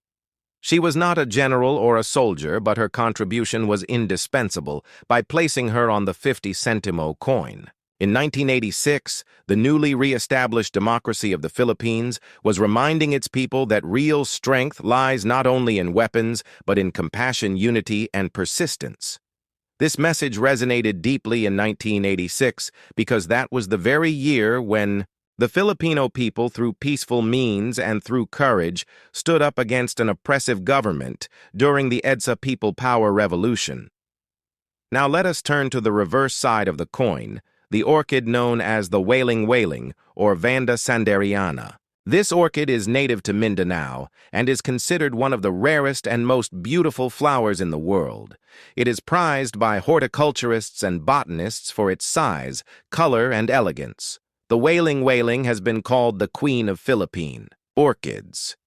She was not a general or a soldier, but her contribution was indispensable by placing her on the 50 Sentimo coin. In 1986, the newly re-established democracy of the Philippines was reminding its people that real strength lies not only in weapons, but in compassion, unity, and persistence. This message resonated deeply in 1986 because that was the very year when the Filipino people, through peaceful means and through courage, stood up against an oppressive government during the EDSA People Power Revolution. Now let us turn to the reverse side of the coin, the orchid known as the wailing or Vanda sanderiana. This orchid is native to Mindanao and is considered one of the rarest and most beautiful flowers in the world. It is prized by horticulturists and botanists for its size, color, and elegance. The wailing has been called the Queen of Philippine orchids.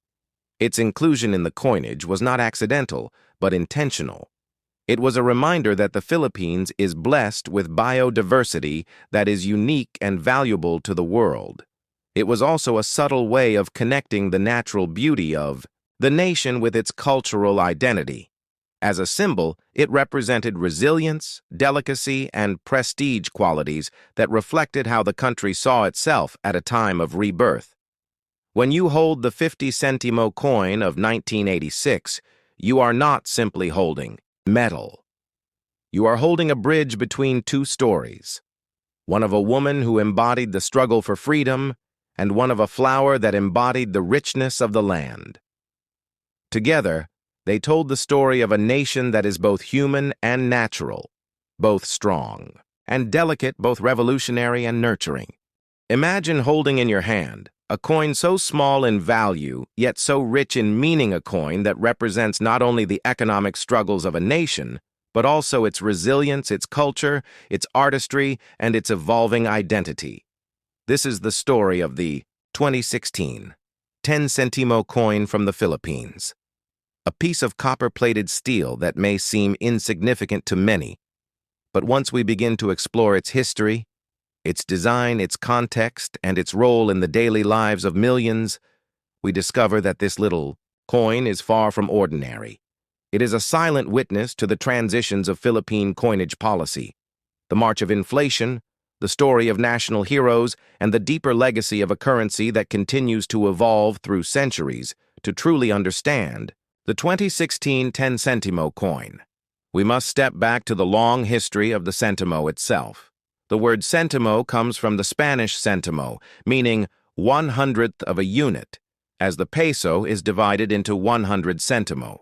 Its inclusion in the coinage was not accidental, but intentional. It was a reminder that the Philippines is blessed with biodiversity that is unique and valuable to the world. It was also a subtle way of connecting the natural beauty of the nation with its cultural identity. As a symbol, it represented resilience, delicacy, and prestige qualities that reflected how the country saw itself at a time of rebirth. When you hold the 50 Sentimo coin of 1986, you are not simply holding metal. You are holding a bridge between two stories, one of a woman who embodied the struggle for freedom and one of a flower that embodied the richness of the land. Together, they told the story of a nation that is both human and natural, both strong and delicate, both revolutionary and nurturing. Imagine holding in your hand a coin so small in value, yet so rich in meaning, a coin that represents not only the economic struggles of a nation, but also its resilience, its culture, its artistry, and its evolving identity. This is the story of the 2016 10 Sentimo coin from the Philippines. A piece of copper-plated steel that may seem insignificant to many, but once we begin to explore its history, its design, its context, and its role in the daily lives of millions, we discover that this little coin is far from ordinary. It is a silent witness to the transitions of Philippine coinage policy, the march of inflation, the story of national heroes, and the deeper legacy of a currency that continues to evolve through centuries. To truly understand the 2016 10 Sentimo coin, we must step back to the long history of the Sentimo itself. The word Sentimo comes from the Spanish centimo, meaning 1/100th of a unit, as the peso is divided into 100 centimo.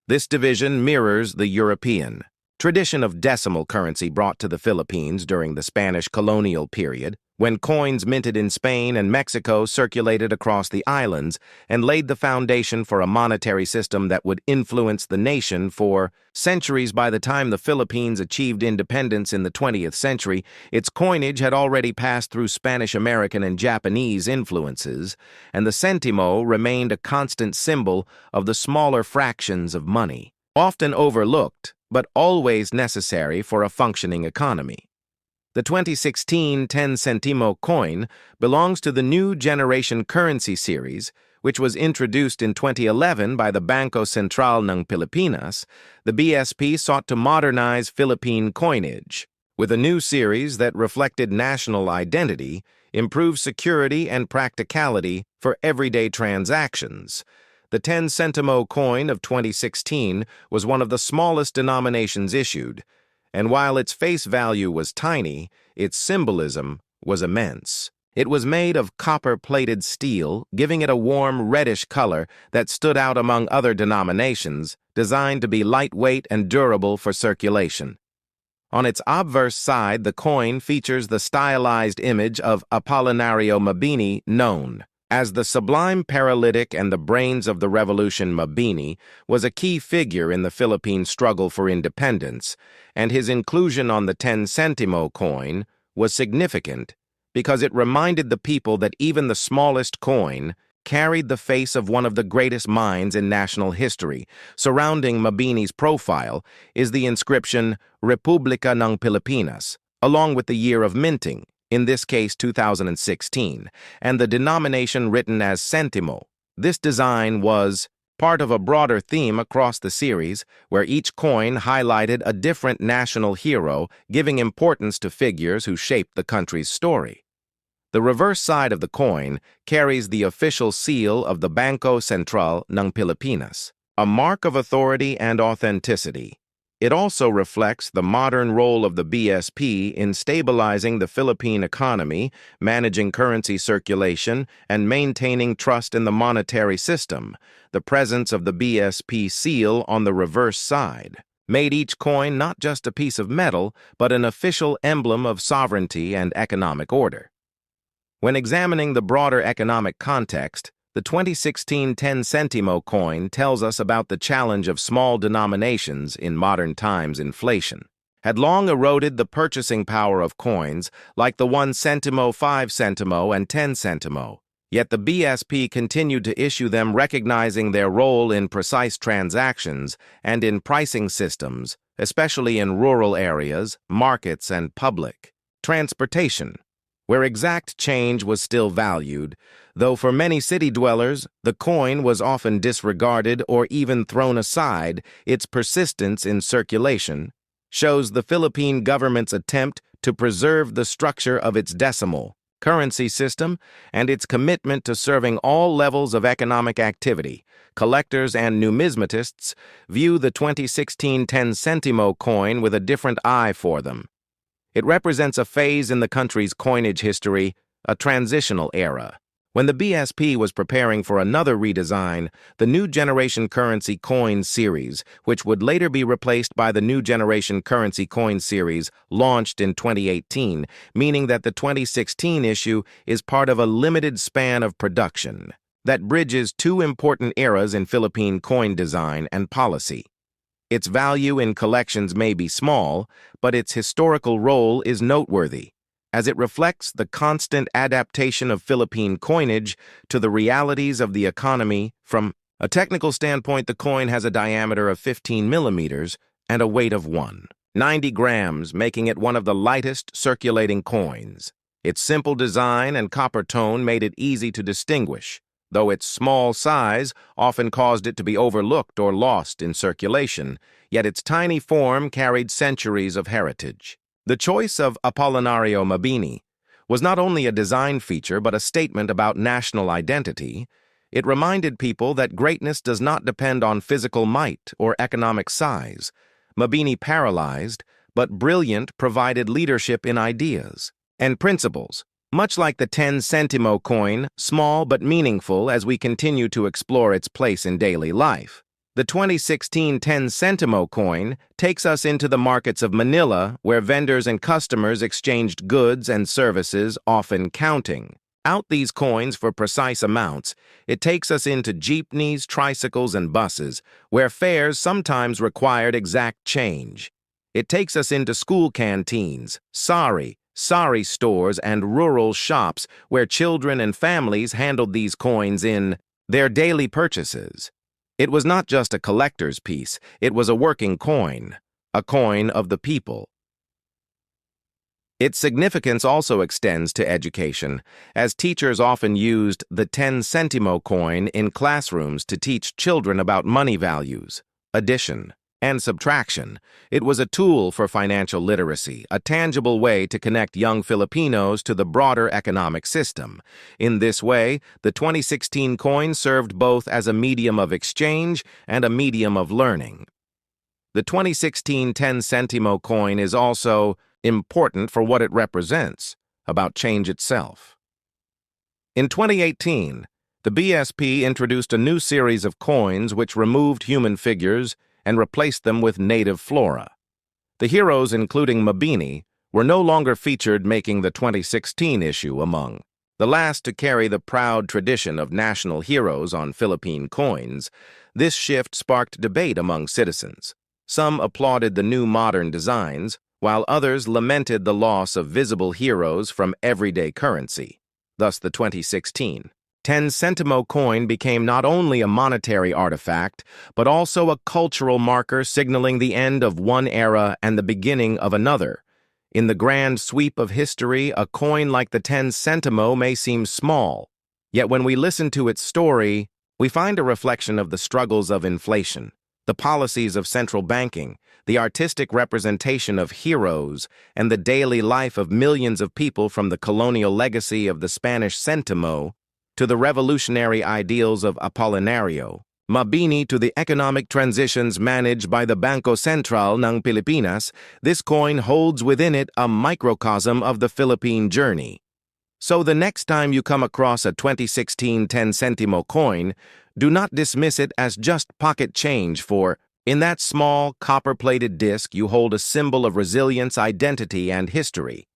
This division mirrors the European tradition of decimal currency brought to the Philippines during the Spanish colonial period, when coins minted in Spain and Mexico circulated across the islands and laid the foundation for a monetary system that would influence the nation for centuries. By the time the Philippines achieved independence in the 20th century, its coinage had already passed through Spanish American and Japanese influences, and the centimo remained a constant symbol of the smaller fractions of money, often overlooked, but always necessary for a functioning economy. The 2016 10 Sentimo coin belongs to the new generation currency series, which was introduced in 2011 by the Bangko Sentral ng Pilipinas. The BSP sought to modernize Philippine coinage with a new series that reflected national identity, improved security, and practicality for everyday transactions. The 10 Sentimo coin of 2016 was one of the smallest denominations issued, and while its face value was tiny, its symbolism was immense. It was made of copper-plated steel, giving it a warm reddish color that stood out among other denominations, designed to be lightweight and durable for circulation. On its obverse side, the coin features the stylized image of Apolinario Mabini, known as the Sublime Paralytic and the brains of the revolution. Mabini was a key figure in the Philippine struggle for independence, and his inclusion on the 10 Sentimo coin was significant because it reminded the people that even the smallest coin carried the face of one of the greatest minds in national history. Surrounding Mabini's profile is the inscription Republika ng Pilipinas, along with the year of minting, in this case 2016, and the denomination written as Sentimo. This design was part of a broader theme across the series, where each coin highlighted a different national hero, giving importance to figures who shaped the country's story. The reverse side of the coin carries the official seal of the Bangko Sentral ng Pilipinas, a mark of authority and authenticity. It also reflects the modern role of the BSP in stabilizing the Philippine economy, managing currency circulation, and maintaining trust in the monetary system. The presence of the BSP seal on the reverse side made each coin not just a piece of metal, but an official emblem of sovereignty and economic order. When examining the broader economic context, the 2016 10 Sentimo coin tells us about the challenge of small denominations in modern times. Inflation had long eroded the purchasing power of coins like the 1 centimo, 5 centimo, and 10 centimo. Yet the BSP continued to issue them, recognizing their role in precise transactions and in pricing systems, especially in rural areas, markets, and public transportation, where exact change was still valued, though for many city dwellers, the coin was often disregarded or even thrown aside. Its persistence in circulation shows the Philippine government's attempt to preserve the structure of its decimal currency system and its commitment to serving all levels of economic activity. Collectors and numismatists view the 2016 10 Sentimo coin with a different eye for them. It represents a phase in the country's coinage history, a transitional era. When the BSP was preparing for another redesign, the New Generation Currency Coin Series, which would later be replaced by the New Generation Currency Coin Series, launched in 2018, meaning that the 2016 issue is part of a limited span of production that bridges two important eras in Philippine coin design and policy. Its value in collections may be small, but its historical role is noteworthy, as it reflects the constant adaptation of Philippine coinage to the realities of the economy. From a technical standpoint, the coin has a diameter of 15 millimeters and a weight of 190 grams, making it one of the lightest circulating coins. Its simple design and copper tone made it easy to distinguish, though its small size often caused it to be overlooked or lost in circulation, yet its tiny form carried centuries of heritage. The choice of Apolinario Mabini was not only a design feature but a statement about national identity. It reminded people that greatness does not depend on physical might or economic size. Mabini paralyzed, but brilliant, provided leadership in ideas and principles. Much like the 10 Sentimo coin, small but meaningful as we continue to explore its place in daily life. The 2016 10 Sentimo coin takes us into the markets of Manila, where vendors and customers exchanged goods and services, often counting out these coins for precise amounts. It takes us into jeepneys, tricycles, and buses, where fares sometimes required exact change. It takes us into school canteens, sari stores, and rural shops where children and families handled these coins in their daily purchases. It was not just a collector's piece, it was a working coin, a coin of the people. Its significance also extends to education, as teachers often used the 10 Sentimo coin in classrooms to teach children about money values, addition, and subtraction. It was a tool for financial literacy, a tangible way to connect young Filipinos to the broader economic system. In this way, the 2016 coin served both as a medium of exchange and a medium of learning. The 2016 10 Sentimo coin is also important for what it represents, about change itself. In 2018, the BSP introduced a new series of coins which removed human figures and replaced them with native flora. The heroes, including Mabini, were no longer featured, making the 2016 issue among the last to carry the proud tradition of national heroes on Philippine coins. This shift sparked debate among citizens. Some applauded the new modern designs, while others lamented the loss of visible heroes from everyday currency. Thus, the 2016 10 Sentimo coin became not only a monetary artifact, but also a cultural marker signaling the end of one era and the beginning of another. In the grand sweep of history, a coin like the 10 Sentimo may seem small, yet when we listen to its story, we find a reflection of the struggles of inflation, the policies of central banking, the artistic representation of heroes, and the daily life of millions of people, from the colonial legacy of the Spanish Sentimo to the revolutionary ideals of Apolinario Mabini to the economic transitions managed by the Bangko Sentral ng Pilipinas. This coin holds within it a microcosm of the Philippine journey. So the next time you come across a 2016 10 Sentimo coin, do not dismiss it as just pocket change, for in that small, copper-plated disc you hold a symbol of resilience, identity, and history.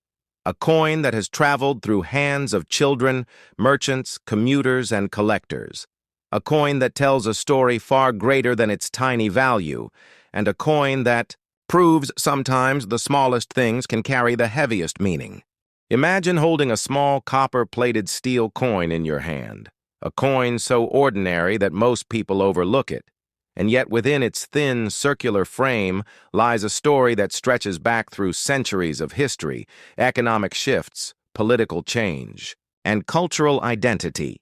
a coin that has traveled through hands of children, merchants, commuters, and collectors. A coin that tells a story far greater than its tiny value, and a coin that proves sometimes the smallest things can carry the heaviest meaning. Imagine holding a small copper-plated steel coin in your hand, a coin so ordinary that most people overlook it, and yet within its thin, circular frame lies a story that stretches back through centuries of history, economic shifts, political change, and cultural identity.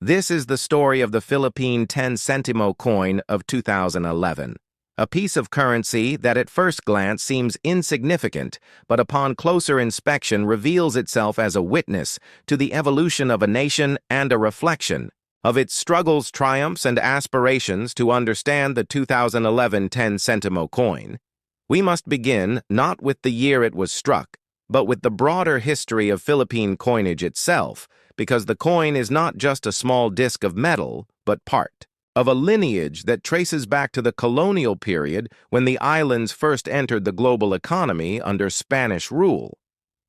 This is the story of the Philippine 10 Sentimo coin of 2011. A piece of currency that at first glance seems insignificant, but upon closer inspection reveals itself as a witness to the evolution of a nation and a reflection of its struggles, triumphs, and aspirations. To understand the 2011 10 Sentimo coin, we must begin not with the year it was struck, but with the broader history of Philippine coinage itself, because the coin is not just a small disc of metal, but part of a lineage that traces back to the colonial period when the islands first entered the global economy under Spanish rule.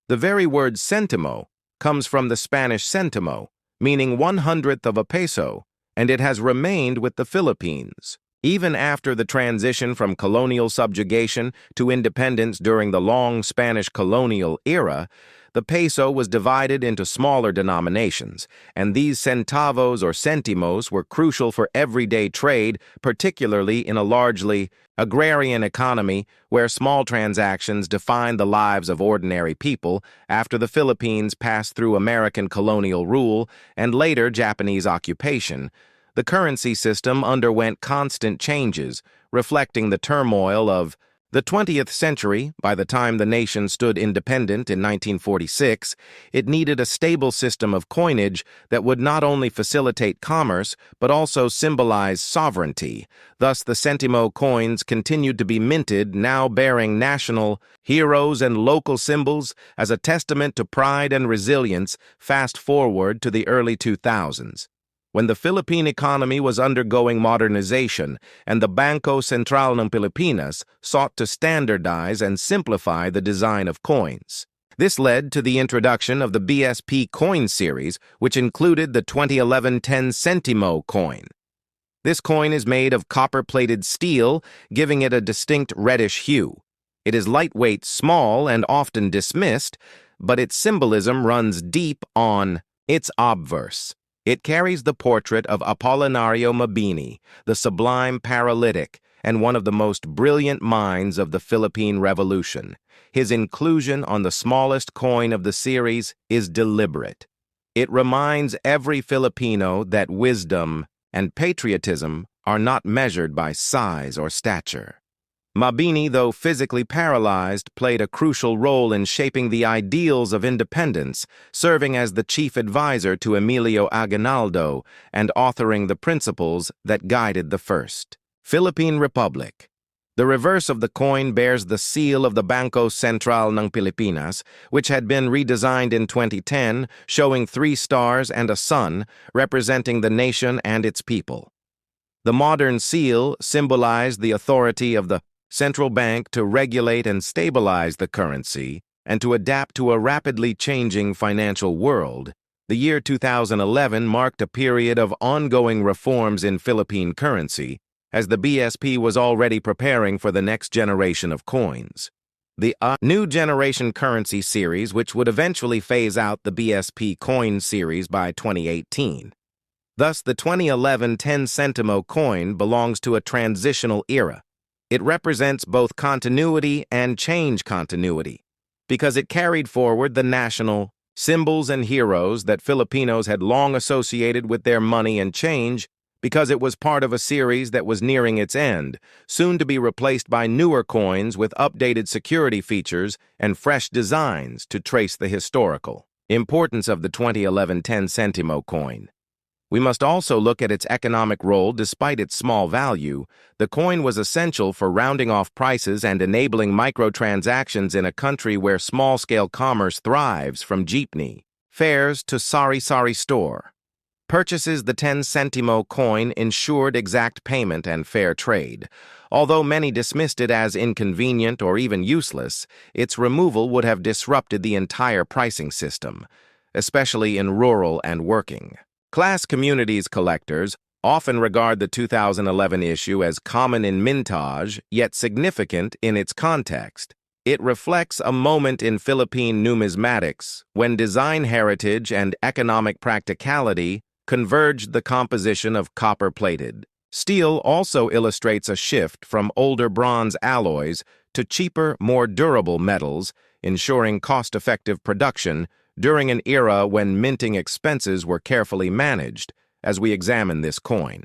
The very word centimo comes from the Spanish centimo, meaning 1/100th of a peso, and it has remained with the Philippines. Even after the transition from colonial subjugation to independence during the long Spanish colonial era, the peso was divided into smaller denominations, and these centavos or centimos were crucial for everyday trade, particularly in a largely agrarian economy where small transactions defined the lives of ordinary people after the Philippines passed through American colonial rule and later Japanese occupation. The currency system underwent constant changes, reflecting the turmoil of the 20th century. By the time the nation stood independent in 1946, it needed a stable system of coinage that would not only facilitate commerce, but also symbolize sovereignty. Thus, the Sentimo coins continued to be minted, now bearing national heroes and local symbols as a testament to pride and resilience. Fast forward to the early 2000s. When the Philippine economy was undergoing modernization and the Bangko Sentral ng Pilipinas sought to standardize and simplify the design of coins. This led to the introduction of the BSP coin series, which included the 2011 10 Sentimo coin. This coin is made of copper-plated steel, giving it a distinct reddish hue. It is lightweight, small, and often dismissed, but its symbolism runs deep on its obverse. It carries the portrait of Apolinario Mabini, the sublime paralytic and one of the most brilliant minds of the Philippine Revolution. His inclusion on the smallest coin of the series is deliberate. It reminds every Filipino that wisdom and patriotism are not measured by size or stature. Mabini, though physically paralyzed, played a crucial role in shaping the ideals of independence, serving as the chief advisor to Emilio Aguinaldo and authoring the principles that guided the First Philippine Republic. The reverse of the coin bears the seal of the Bangko Sentral ng Pilipinas, which had been redesigned in 2010, showing 3 stars and a sun, representing the nation and its people. The modern seal symbolized the authority of the central bank to regulate and stabilize the currency and to adapt to a rapidly changing financial world. The year 2011 marked a period of ongoing reforms in Philippine currency, as the BSP was already preparing for the next generation of coins. The new generation currency series, which would eventually phase out the BSP coin series by 2018. Thus, the 2011 10 Sentimo coin belongs to a transitional era. It represents both continuity and change continuity, because it carried forward the national symbols and heroes that Filipinos had long associated with their money, and change because it was part of a series that was nearing its end, soon to be replaced by newer coins with updated security features and fresh designs to trace the historical importance of the 2011 10 Sentimo coin. We must also look at its economic role. Despite its small value, the coin was essential for rounding off prices and enabling microtransactions in a country where small-scale commerce thrives, from jeepney fares to sari-sari store purchases. The 10 Sentimo coin ensured exact payment and fair trade. Although many dismissed it as inconvenient or even useless, its removal would have disrupted the entire pricing system, especially in rural and working class communities. Collectors often regard the 2011 issue as common in mintage, yet significant in its context. It reflects a moment in Philippine numismatics when design heritage and economic practicality converged. The composition of copper-plated steel also illustrates a shift from older bronze alloys to cheaper, more durable metals, ensuring cost-effective production during an era when minting expenses were carefully managed. As we examine this coin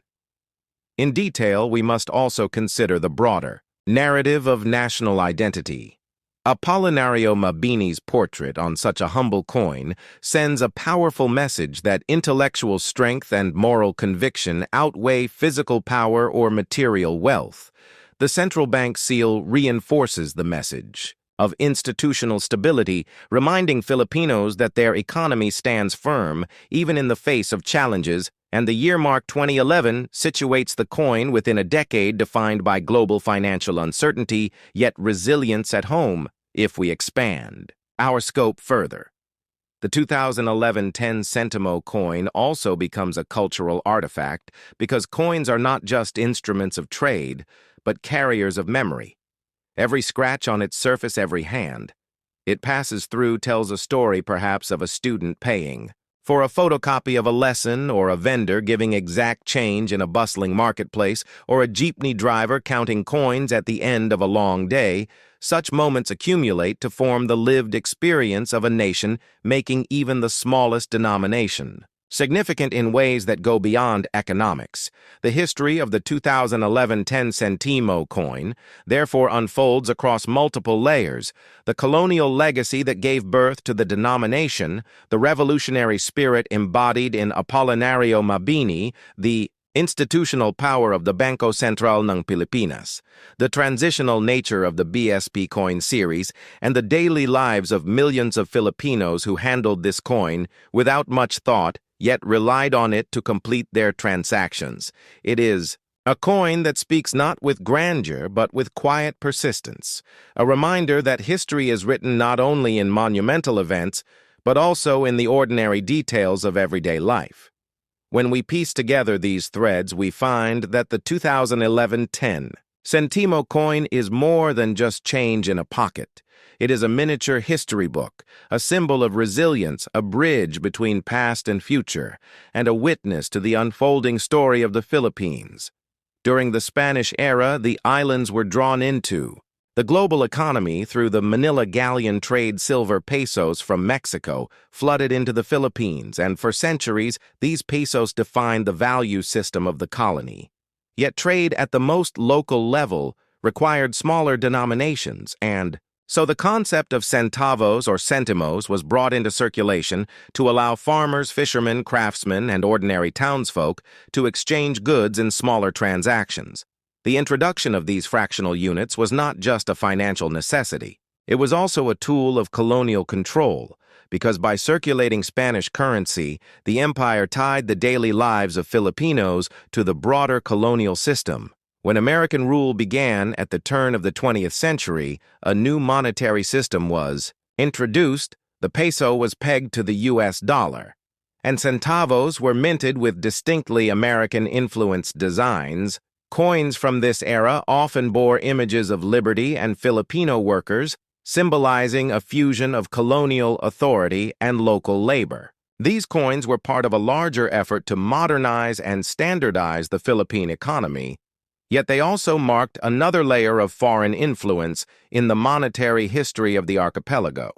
in detail, we must also consider the broader narrative of national identity. Apolinario Mabini's portrait on such a humble coin sends a powerful message that intellectual strength and moral conviction outweigh physical power or material wealth. The central bank seal reinforces the message of institutional stability, reminding Filipinos that their economy stands firm even in the face of challenges, and the year mark 2011 situates the coin within a decade defined by global financial uncertainty, yet resilience at home. If we expand our scope further, the 2011 10 Sentimo coin also becomes a cultural artifact because coins are not just instruments of trade, but carriers of memory. Every scratch on its surface, every hand it passes through tells a story, perhaps of a student paying for a photocopy of a lesson, or a vendor giving exact change in a bustling marketplace, or a jeepney driver counting coins at the end of a long day. Such moments accumulate to form the lived experience of a nation, making even the smallest denomination significant in ways that go beyond economics. The history of the 2011 10 Sentimo coin therefore unfolds across multiple layers: the colonial legacy that gave birth to the denomination, the revolutionary spirit embodied in Apolinario Mabini, the institutional power of the Bangko Sentral ng Pilipinas, the transitional nature of the BSP coin series, and the daily lives of millions of Filipinos who handled this coin without much thought, yet relied on it to complete their transactions. It is a coin that speaks not with grandeur, but with quiet persistence, a reminder that history is written not only in monumental events, but also in the ordinary details of everyday life. When we piece together these threads, we find that the 2011 10 Sentimo coin is more than just change in a pocket. It is a miniature history book, a symbol of resilience, a bridge between past and future, and a witness to the unfolding story of the Philippines. During the Spanish era, the islands were drawn into the global economy through the Manila galleon trade. Silver pesos from Mexico flooded into the Philippines, and for centuries, these pesos defined the value system of the colony. Yet trade at the most local level required smaller denominations, and so the concept of centavos or centimos was brought into circulation to allow farmers, fishermen, craftsmen, and ordinary townsfolk to exchange goods in smaller transactions. The introduction of these fractional units was not just a financial necessity. It was also a tool of colonial control, because by circulating Spanish currency, the empire tied the daily lives of Filipinos to the broader colonial system. When American rule began at the turn of the 20th century, a new monetary system was introduced. The peso was pegged to the US dollar, and centavos were minted with distinctly American-influenced designs. Coins from this era often bore images of liberty and Filipino workers, symbolizing a fusion of colonial authority and local labor. These coins were part of a larger effort to modernize and standardize the Philippine economy, yet they also marked another layer of foreign influence in the monetary history of the archipelago.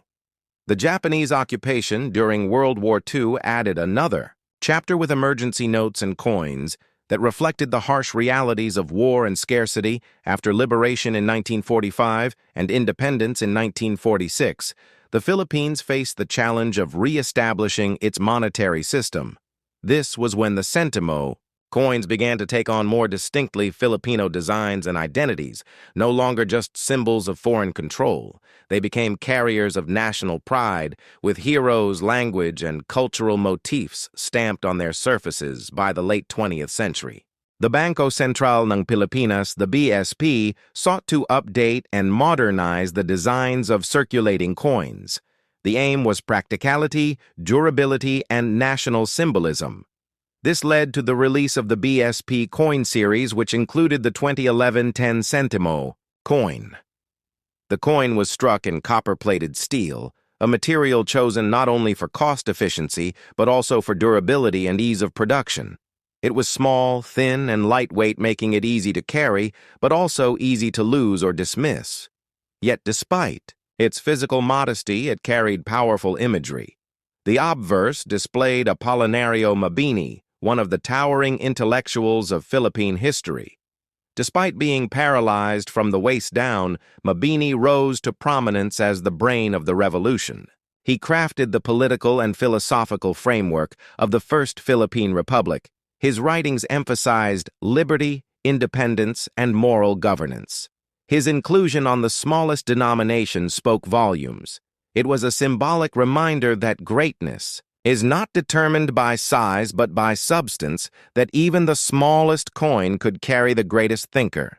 The Japanese occupation during World War II added another chapter with emergency notes and coins that reflected the harsh realities of war and scarcity. After liberation in 1945 and independence in 1946, the Philippines faced the challenge of re-establishing its monetary system. This was when the Sentimo coins began to take on more distinctly Filipino designs and identities, no longer just symbols of foreign control. They became carriers of national pride, with heroes, language, and cultural motifs stamped on their surfaces by the late 20th century. The Bangko Sentral ng Pilipinas, the BSP, sought to update and modernize the designs of circulating coins. The aim was practicality, durability, and national symbolism. This led to the release of the BSP coin series, which included the 2011 10 Sentimo coin. The coin was struck in copper-plated steel, a material chosen not only for cost efficiency, but also for durability and ease of production. It was small, thin, and lightweight, making it easy to carry, but also easy to lose or dismiss. Yet despite its physical modesty, it carried powerful imagery. The obverse displayed Apolinario Mabini, one of the towering intellectuals of Philippine history. Despite being paralyzed from the waist down, Mabini rose to prominence as the brain of the revolution. He crafted the political and philosophical framework of the First Philippine Republic. His writings emphasized liberty, independence, and moral governance. His inclusion on the smallest denomination spoke volumes. It was a symbolic reminder that greatness is not determined by size but by substance, that even the smallest coin could carry the greatest thinker.